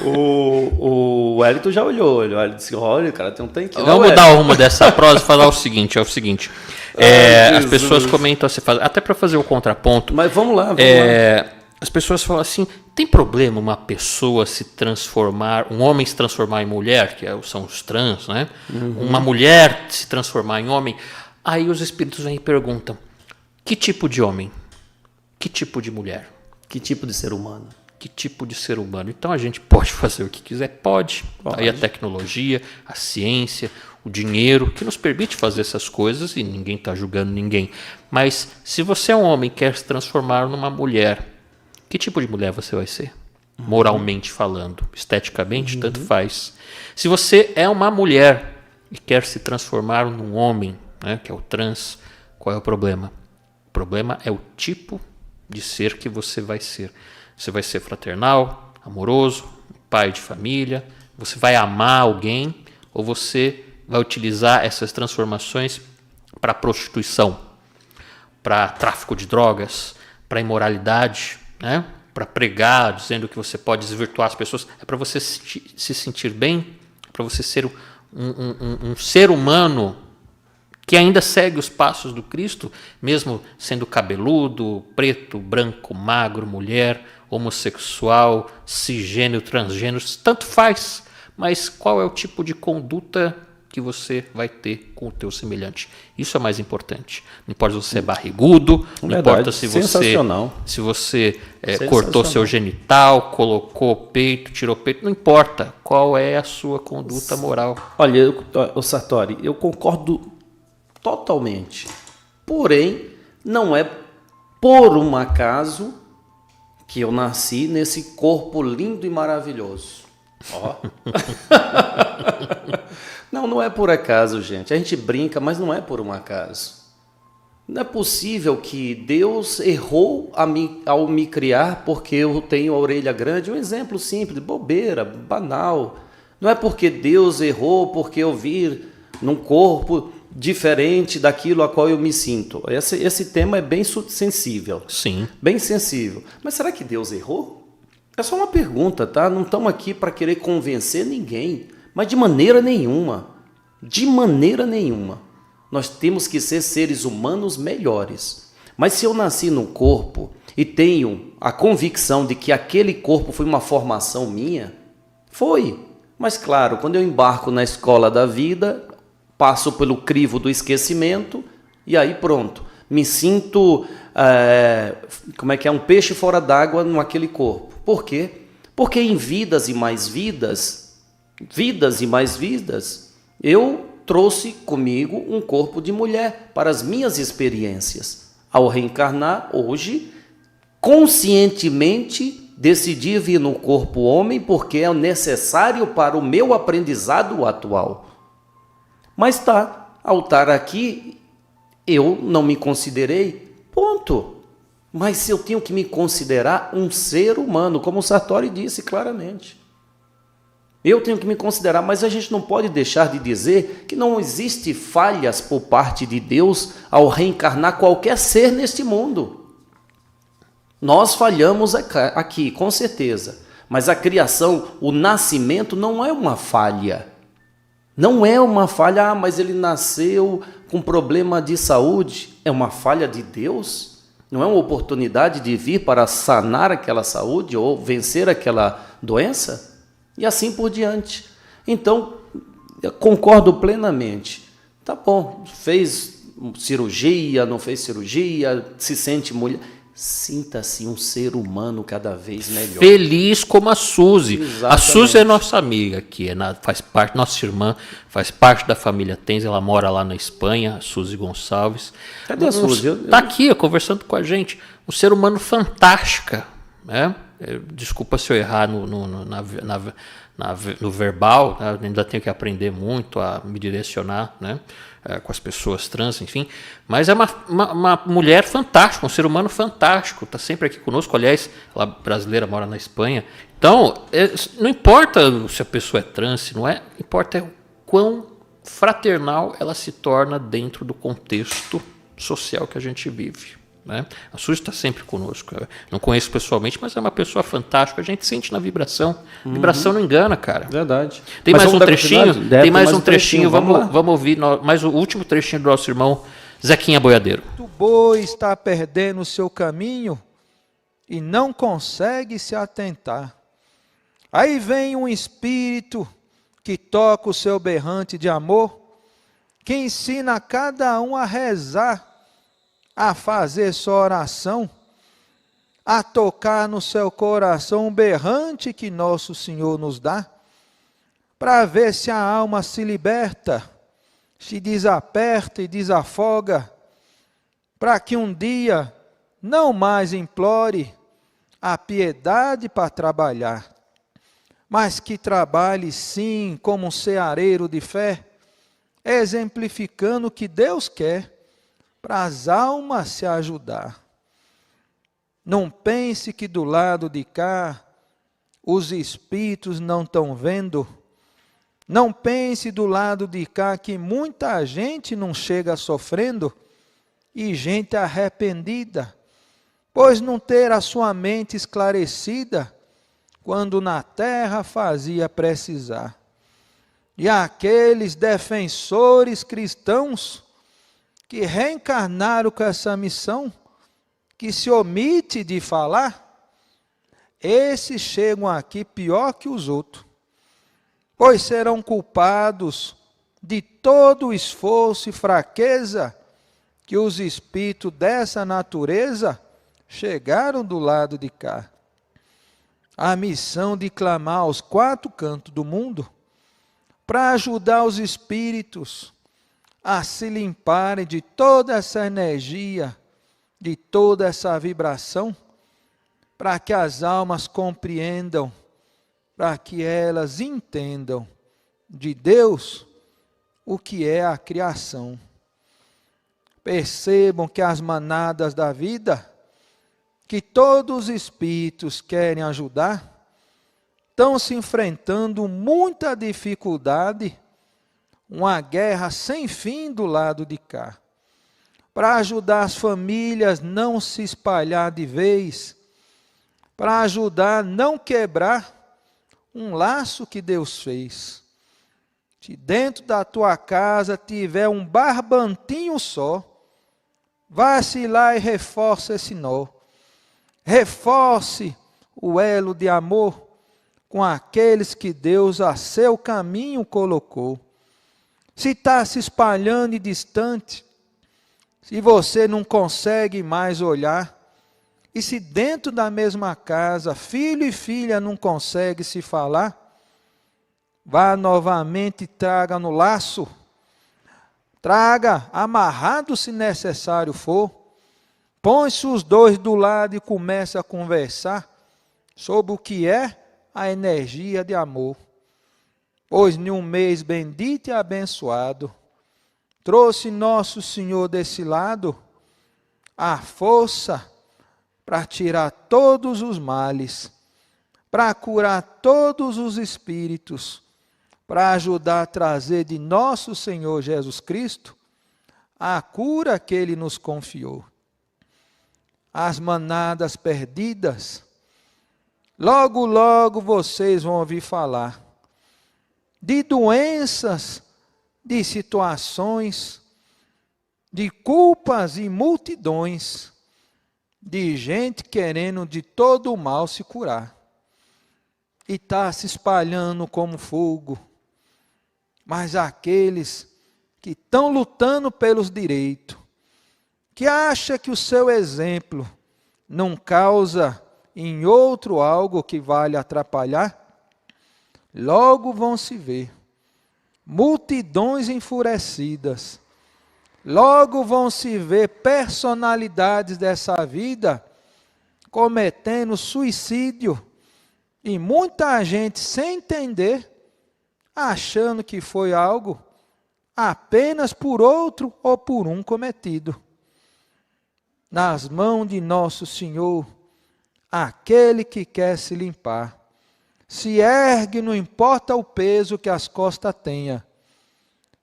Speaker 1: O Wellington já olhou, ele disse, olha, o cara tem um tanquinho.
Speaker 2: Vamos dar o rumo dessa prosa e falar o seguinte, as pessoas comentam assim, até para fazer o contraponto.
Speaker 1: Mas vamos lá.
Speaker 2: As pessoas falam assim, tem problema uma pessoa se transformar, um homem se transformar em mulher, que são os trans, né? Uhum. Uma mulher se transformar em homem. Aí os espíritos vêm e perguntam, que tipo de homem? Que tipo de mulher?
Speaker 1: Que tipo de ser humano?
Speaker 2: Que tipo de ser humano? Então a gente pode fazer o que quiser? Pode. Aí a tecnologia, a ciência, o dinheiro, que nos permite fazer essas coisas e ninguém está julgando ninguém. Mas se você é um homem e quer se transformar numa mulher, que tipo de mulher você vai ser? Moralmente falando, esteticamente, tanto faz. Se você é uma mulher e quer se transformar num homem, né, que é o trans. Qual é o problema? O problema é o tipo de ser que você vai ser. Você vai ser fraternal, amoroso, pai de família, você vai amar alguém ou você vai utilizar essas transformações para prostituição, para tráfico de drogas, para imoralidade, né? Para pregar, dizendo que você pode desvirtuar as pessoas. É para você se sentir bem, para você ser um ser humano que ainda segue os passos do Cristo, mesmo sendo cabeludo, preto, branco, magro, mulher, homossexual, cisgênero, transgênero, tanto faz. Mas qual é o tipo de conduta que você vai ter com o teu semelhante? Isso é mais importante. Não importa se você é barrigudo, não importa se você cortou seu genital, colocou o peito, tirou o peito, não importa. Qual é a sua conduta moral?
Speaker 1: Olha, Sartori, eu concordo totalmente. Porém, não é por um acaso que eu nasci nesse corpo lindo e maravilhoso. Ó. Não é por acaso, gente. A gente brinca, mas não é por um acaso. Não é possível que Deus errou ao me criar porque eu tenho a orelha grande. Um exemplo simples, bobeira, banal. Não é porque Deus errou porque eu vi num corpo diferente daquilo a qual eu me sinto. Esse tema é bem sensível.
Speaker 2: Sim.
Speaker 1: Bem sensível. Mas será que Deus errou? É só uma pergunta, tá? Não estamos aqui para querer convencer ninguém, mas de maneira nenhuma. De maneira nenhuma. Nós temos que ser seres humanos melhores. Mas se eu nasci num corpo e tenho a convicção de que aquele corpo foi uma formação minha, foi. Mas claro, quando eu embarco na escola da vida, passo pelo crivo do esquecimento e aí pronto. Me sinto, um peixe fora d'água naquele corpo. Por quê? Porque em vidas e mais vidas, eu trouxe comigo um corpo de mulher para as minhas experiências. Ao reencarnar, hoje, conscientemente decidi vir no corpo homem porque é necessário para o meu aprendizado atual. Mas ao estar aqui, eu não me considerei, ponto. Mas eu tenho que me considerar um ser humano, como o Sartori disse claramente. Eu tenho que me considerar, mas a gente não pode deixar de dizer que não existe falhas por parte de Deus ao reencarnar qualquer ser neste mundo. Nós falhamos aqui, com certeza, mas a criação, o nascimento não é uma falha. Não é uma falha, mas ele nasceu com problema de saúde. É uma falha de Deus? Não é uma oportunidade de vir para sanar aquela saúde ou vencer aquela doença? E assim por diante. Então, eu concordo plenamente. Tá bom, fez cirurgia, não fez cirurgia, se sente mulher. Sinta-se um ser humano cada vez melhor.
Speaker 2: Feliz como a Suzy.
Speaker 1: Exatamente.
Speaker 2: A Suzy é nossa amiga aqui, faz parte, nossa irmã, faz parte da família Tenz, ela mora lá na Espanha, a Suzy Gonçalves.
Speaker 1: Cadê a Suzy?
Speaker 2: Está aqui, conversando com a gente. Um ser humano fantástica, né? Desculpa se eu errar no verbal, né? Ainda tenho que aprender muito a me direcionar, né? Com as pessoas trans, enfim. Mas é uma mulher fantástica, um ser humano fantástico, está sempre aqui conosco. Aliás, ela brasileira, mora na Espanha. Então, não importa se a pessoa é trans, se não é, importa o quão fraternal ela se torna dentro do contexto social que a gente vive. Né? A Suzy está sempre conosco. Eu não conheço pessoalmente, mas é uma pessoa fantástica. A gente sente na vibração. Vibração não engana, cara.
Speaker 1: Verdade.
Speaker 2: Tem mais um trechinho? Tem mais um trechinho. Vamos ouvir mais o último trechinho do nosso irmão Zequinha Boiadeiro.
Speaker 3: O boi está perdendo o seu caminho e não consegue se atentar. Aí vem um espírito que toca o seu berrante de amor, que ensina a cada um a rezar, a fazer sua oração, a tocar no seu coração um berrante que nosso Senhor nos dá, para ver se a alma se liberta, se desaperta e desafoga, para que um dia não mais implore a piedade para trabalhar, mas que trabalhe sim como um ceareiro de fé, exemplificando o que Deus quer para as almas se ajudar. Não pense que do lado de cá os espíritos não estão vendo. Não pense do lado de cá que muita gente não chega sofrendo e gente arrependida, pois não ter a sua mente esclarecida quando na terra fazia precisar. E aqueles defensores cristãos que reencarnaram com essa missão, que se omite de falar, esses chegam aqui pior que os outros, pois serão culpados de todo o esforço e fraqueza que os espíritos dessa natureza chegaram do lado de cá. A missão de clamar aos quatro cantos do mundo para ajudar os espíritos a se limparem de toda essa energia, de toda essa vibração, para que as almas compreendam, para que elas entendam de Deus o que é a criação. Percebam que as manadas da vida, que todos os espíritos querem ajudar, estão se enfrentando muita dificuldade, uma guerra sem fim do lado de cá, para ajudar as famílias não se espalhar de vez, para ajudar a não quebrar um laço que Deus fez. Se dentro da tua casa tiver um barbantinho só, vá-se lá e reforce esse nó. Reforce o elo de amor com aqueles que Deus a seu caminho colocou. Se está se espalhando e distante, se você não consegue mais olhar, e se dentro da mesma casa, filho e filha não conseguem se falar, vá novamente e traga no laço, traga amarrado se necessário for, põe-se os dois do lado e comece a conversar sobre o que é a energia de amor. Pois em um mês bendito e abençoado, trouxe nosso Senhor desse lado a força para tirar todos os males, para curar todos os espíritos, para ajudar a trazer de nosso Senhor Jesus Cristo a cura que Ele nos confiou. As manadas perdidas, logo, logo vocês vão ouvir falar de doenças, de situações, de culpas e multidões, de gente querendo de todo o mal se curar. E está se espalhando como fogo. Mas aqueles que estão lutando pelos direitos, que acham que o seu exemplo não causa em outro algo que vale atrapalhar, logo vão se ver multidões enfurecidas, logo vão se ver personalidades dessa vida cometendo suicídio, e muita gente sem entender, achando que foi algo apenas por outro ou por um cometido. Nas mãos de nosso Senhor, aquele que quer se limpar, se ergue, não importa o peso que as costas tenha,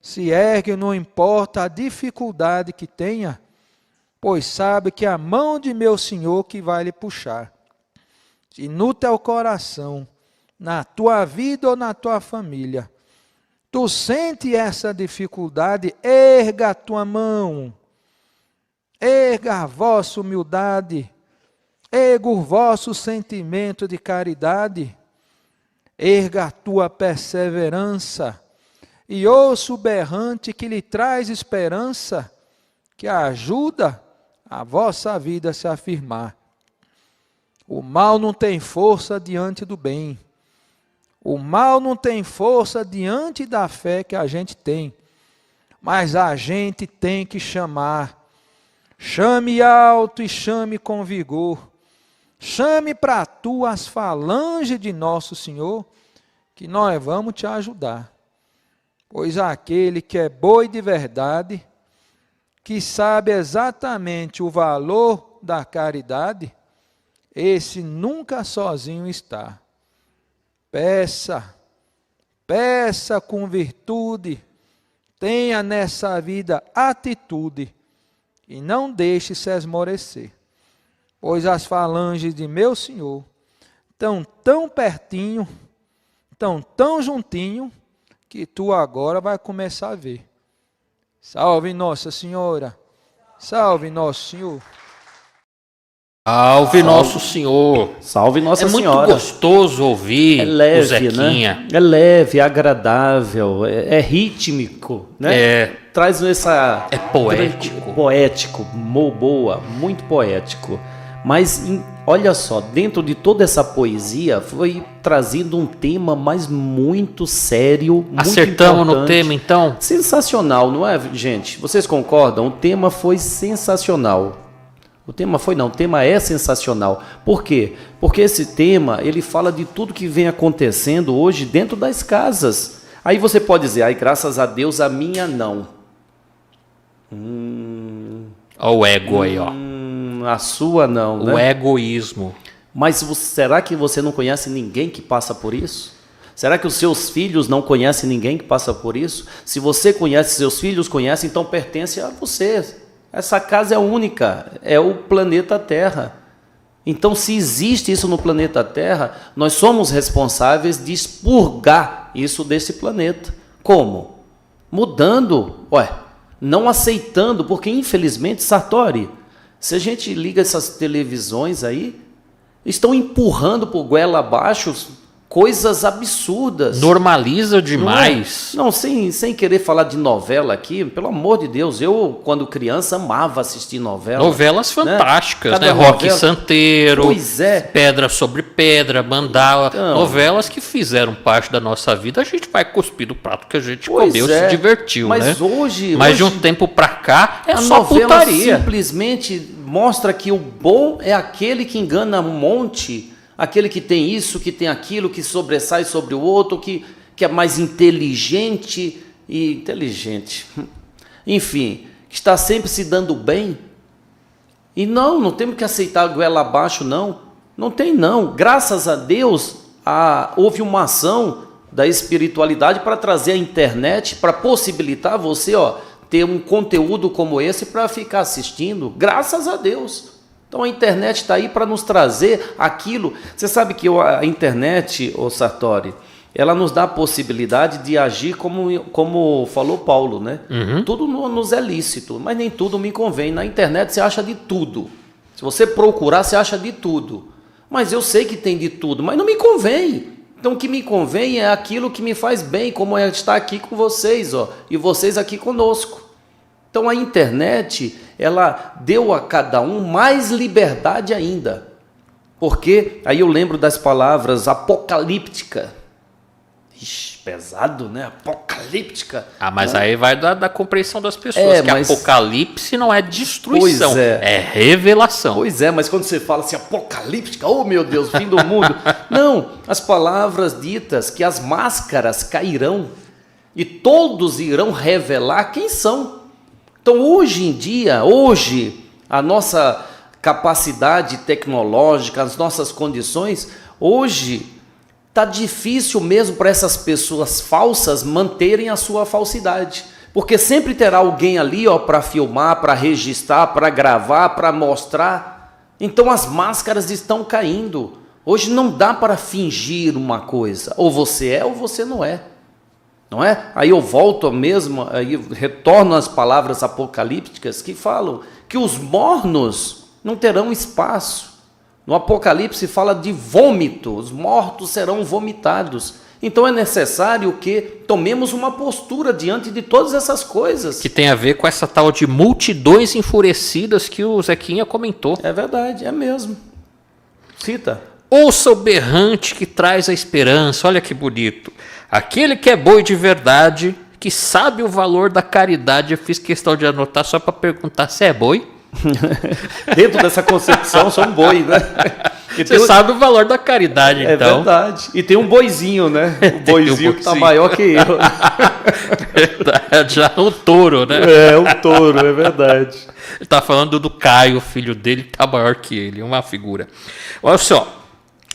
Speaker 3: se ergue, não importa a dificuldade que tenha, pois sabe que é a mão de meu Senhor que vai lhe puxar. Se no teu coração, na tua vida ou na tua família, tu sente essa dificuldade, erga a tua mão, erga a vossa humildade, erga o vosso sentimento de caridade, erga a tua perseverança, e ouça o berrante que lhe traz esperança, que ajuda a vossa vida a se afirmar. O mal não tem força diante do bem. O mal não tem força diante da fé que a gente tem. Mas a gente tem que chamar. Chame alto e chame com vigor. Chame para tu as falanges de nosso Senhor, que nós vamos te ajudar. pois aquele que é boi de verdade, que sabe exatamente o valor da caridade, esse nunca sozinho está. Peça, peça com virtude, tenha nessa vida atitude, e não deixe se esmorecer, pois as falanges de meu Senhor estão tão pertinho, estão tão juntinho, que tu agora vai começar a ver. Salve Nossa Senhora, salve Nosso Senhor.
Speaker 2: Salve Nosso Senhor.
Speaker 1: Salve Nossa Senhora.
Speaker 2: É muito gostoso ouvir
Speaker 1: leve,
Speaker 2: o Zequinha.
Speaker 1: né? É leve, é agradável, é rítmico, né? Traz essa...
Speaker 2: É poético.
Speaker 1: Poético, boa, muito poético. Mas olha só, dentro de toda essa poesia foi trazido um tema, mas muito sério, muito
Speaker 2: Acertamos
Speaker 1: importante.
Speaker 2: no tema, então?
Speaker 1: Sensacional, não é, gente? Vocês concordam? O tema foi sensacional. O tema é sensacional. Por quê? Porque esse tema, ele fala de tudo que vem acontecendo hoje dentro das casas. Aí você pode dizer, ai, graças a Deus, a minha não.
Speaker 2: Olha o ego aí, ó.
Speaker 1: A sua não,
Speaker 2: O
Speaker 1: né?
Speaker 2: egoísmo.
Speaker 1: Mas será que você não conhece ninguém que passa por isso? Será que os seus filhos não conhecem ninguém que passa por isso? Se você conhece, seus filhos conhecem, então pertence a você. Essa casa é única, é o planeta Terra. Então, se existe isso no planeta Terra, nós somos responsáveis de expurgar isso desse planeta. Como? Mudando, não aceitando, porque infelizmente, Sartori, se a gente liga essas televisões aí, estão empurrando por goela abaixo coisas absurdas.
Speaker 2: Normaliza demais.
Speaker 1: Não, sem querer falar de novela aqui, pelo amor de Deus, eu, quando criança, amava assistir novela.
Speaker 2: Novelas fantásticas, né?
Speaker 1: Cada
Speaker 2: Roque
Speaker 1: novela...
Speaker 2: Santeiro,
Speaker 1: Pois é.
Speaker 2: Pedra sobre Pedra, Mandala.
Speaker 1: Então...
Speaker 2: Novelas que fizeram parte da nossa vida, a gente vai cuspir do prato que a gente
Speaker 1: Pois
Speaker 2: comeu,
Speaker 1: é.
Speaker 2: se divertiu,
Speaker 1: Mas
Speaker 2: né?
Speaker 1: hoje...
Speaker 2: Mas de um tempo pra cá, é
Speaker 1: a
Speaker 2: só
Speaker 1: novela
Speaker 2: putaria.
Speaker 1: simplesmente mostra que o bom é aquele que engana um monte, aquele que tem isso, que tem aquilo, que sobressai sobre o outro, que é mais inteligente, enfim, que está sempre se dando bem. E não temos que aceitar a goela abaixo, não tem não. Graças a Deus, houve uma ação da espiritualidade para trazer a internet, para possibilitar você ter um conteúdo como esse para ficar assistindo, graças a Deus. Então a internet está aí para nos trazer aquilo. Você sabe que a internet, Sartori, ela nos dá a possibilidade de agir como falou Paulo, né? Tudo nos é lícito, mas nem tudo me convém. Na internet você acha de tudo. Se você procurar, você acha de tudo. Mas eu sei que tem de tudo, mas não me convém. Então o que me convém é aquilo que me faz bem, como é estar aqui com vocês, e vocês aqui conosco. Então a internet, ela deu a cada um mais liberdade ainda. Porque, aí eu lembro das palavras apocalíptica. Ixi, pesado, né? Apocalíptica.
Speaker 2: Mas
Speaker 1: né?
Speaker 2: aí vai da compreensão das pessoas, que apocalipse não é destruição,
Speaker 1: Pois
Speaker 2: é revelação.
Speaker 1: Pois é, mas quando você fala assim, apocalíptica, oh meu Deus, fim do mundo. Não, as palavras ditas que as máscaras cairão e todos irão revelar quem são. Então, hoje em dia, a nossa capacidade tecnológica, as nossas condições, hoje está difícil mesmo para essas pessoas falsas manterem a sua falsidade. Porque sempre terá alguém ali para filmar, para registrar, para gravar, para mostrar. Então, as máscaras estão caindo. Hoje não dá para fingir uma coisa. Ou você é ou você não é. Não é? Aí eu volto mesmo, aí retorno às palavras apocalípticas que falam que os mornos não terão espaço. No Apocalipse fala de vômito, os mortos serão vomitados. Então é necessário que tomemos uma postura diante de todas essas coisas.
Speaker 2: Que tem a ver com essa tal de multidões enfurecidas que o Zequinha comentou.
Speaker 1: É verdade, é mesmo. Cita.
Speaker 2: Ouça o berrante que traz a esperança, olha que bonito. Aquele que é boi de verdade, que sabe o valor da caridade. Eu fiz questão de anotar só para perguntar se é boi.
Speaker 1: Dentro dessa concepção, sou um boi, né?
Speaker 2: Você sabe o valor da caridade, então.
Speaker 1: É verdade. E tem um boizinho, né? O boizinho que está maior que eu.
Speaker 2: Verdade, já um touro, né?
Speaker 1: É, um touro, é verdade.
Speaker 2: Ele tá falando do Caio, filho dele, que tá maior que ele, uma figura. Olha só,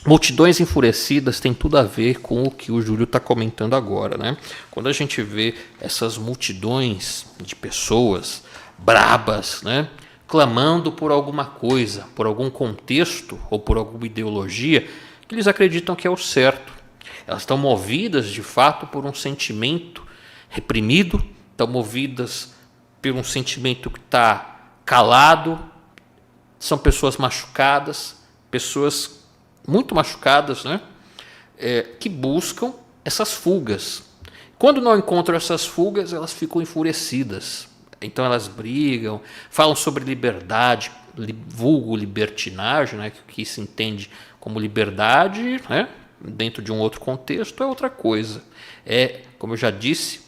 Speaker 2: multidões enfurecidas tem tudo a ver com o que o Júlio está comentando agora, né? Quando a gente vê essas multidões de pessoas brabas, né? Clamando por alguma coisa, por algum contexto ou por alguma ideologia que eles acreditam que é o certo. Elas estão movidas, de fato, por um sentimento reprimido, estão movidas por um sentimento que está calado, são pessoas machucadas, pessoas muito machucadas, né? Que buscam essas fugas. Quando não encontram essas fugas, elas ficam enfurecidas. Então elas brigam, falam sobre liberdade, vulgo libertinagem, né? Que se entende como liberdade, né? Dentro de um outro contexto é outra coisa. Como eu já disse,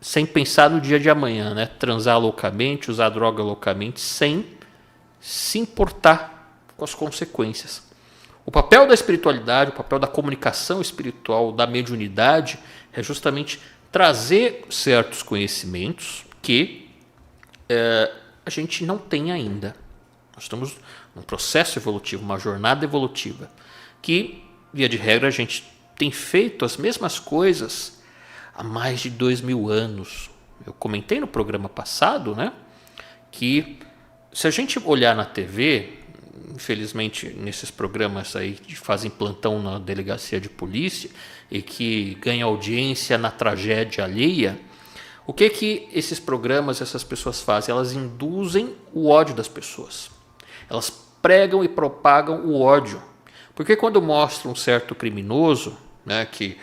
Speaker 2: sem pensar no dia de amanhã, né? Transar loucamente, usar droga loucamente, sem se importar com as consequências. O papel da espiritualidade, o papel da comunicação espiritual, da mediunidade, é justamente trazer certos conhecimentos que a gente não tem ainda. Nós estamos num processo evolutivo, uma jornada evolutiva, que, via de regra, a gente tem feito as mesmas coisas há mais de 2000 anos. Eu comentei no programa passado, né, que se a gente olhar na TV, infelizmente nesses programas aí que fazem plantão na delegacia de polícia e que ganham audiência na tragédia alheia, o que esses programas, essas pessoas fazem? Elas induzem o ódio das pessoas. Elas pregam e propagam o ódio. Porque quando mostra um certo criminoso, né, que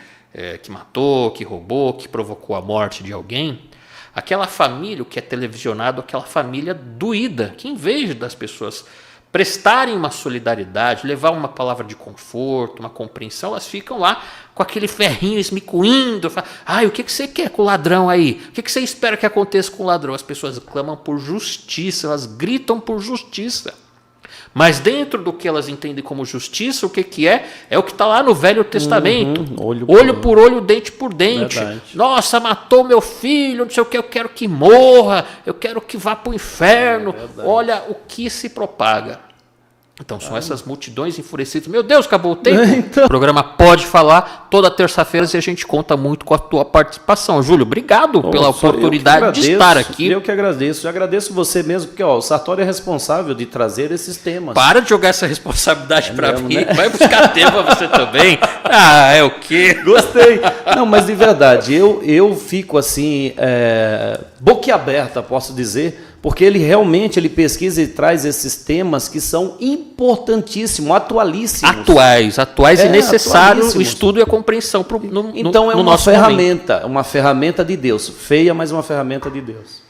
Speaker 2: matou, que roubou, que provocou a morte de alguém, aquela família, o que é televisionado, aquela família doída, que em vez das pessoas prestarem uma solidariedade, levar uma palavra de conforto, uma compreensão, elas ficam lá com aquele ferrinho esmicuindo, o que você quer com o ladrão aí? O que você espera que aconteça com o ladrão? As pessoas clamam por justiça, elas gritam por justiça. Mas dentro do que elas entendem como justiça, o que é? É o que está lá no Velho Testamento. Olho por olho, dente por dente.
Speaker 1: Verdade.
Speaker 2: Nossa, matou meu filho, não sei o que, eu quero que morra, eu quero que vá para o inferno. Olha o que se propaga. Então são essas multidões enfurecidas. Meu Deus, acabou o tempo.
Speaker 1: Então.
Speaker 2: O programa Pode Falar toda terça-feira e a gente conta muito com a tua participação. Júlio, obrigado pela oportunidade de estar aqui.
Speaker 1: Eu que agradeço. Eu agradeço você mesmo, porque o Sartori é responsável de trazer esses temas.
Speaker 2: Para de jogar essa responsabilidade para
Speaker 1: mesmo,
Speaker 2: mim.
Speaker 1: né?
Speaker 2: Vai buscar tema você também. É o quê?
Speaker 1: Gostei. Não, mas de verdade, eu fico assim, boquiaberta, posso dizer, porque ele pesquisa e traz esses temas que são importantíssimos, atualíssimos.
Speaker 2: Atuais e necessário o
Speaker 1: atualíssimos.
Speaker 2: Estudo e a compreensão
Speaker 1: Então é
Speaker 2: no
Speaker 1: uma
Speaker 2: nosso
Speaker 1: ferramenta, uma ferramenta de Deus. Feia, mas uma ferramenta de Deus.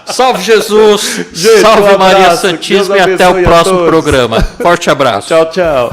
Speaker 2: Salve Jesus,
Speaker 1: Gente,
Speaker 2: salve
Speaker 1: um
Speaker 2: Maria
Speaker 1: abraço,
Speaker 2: Santíssima
Speaker 1: Deus
Speaker 2: e até o
Speaker 1: abençoe a
Speaker 2: próximo
Speaker 1: todos.
Speaker 2: programa. Forte abraço.
Speaker 1: Tchau, tchau.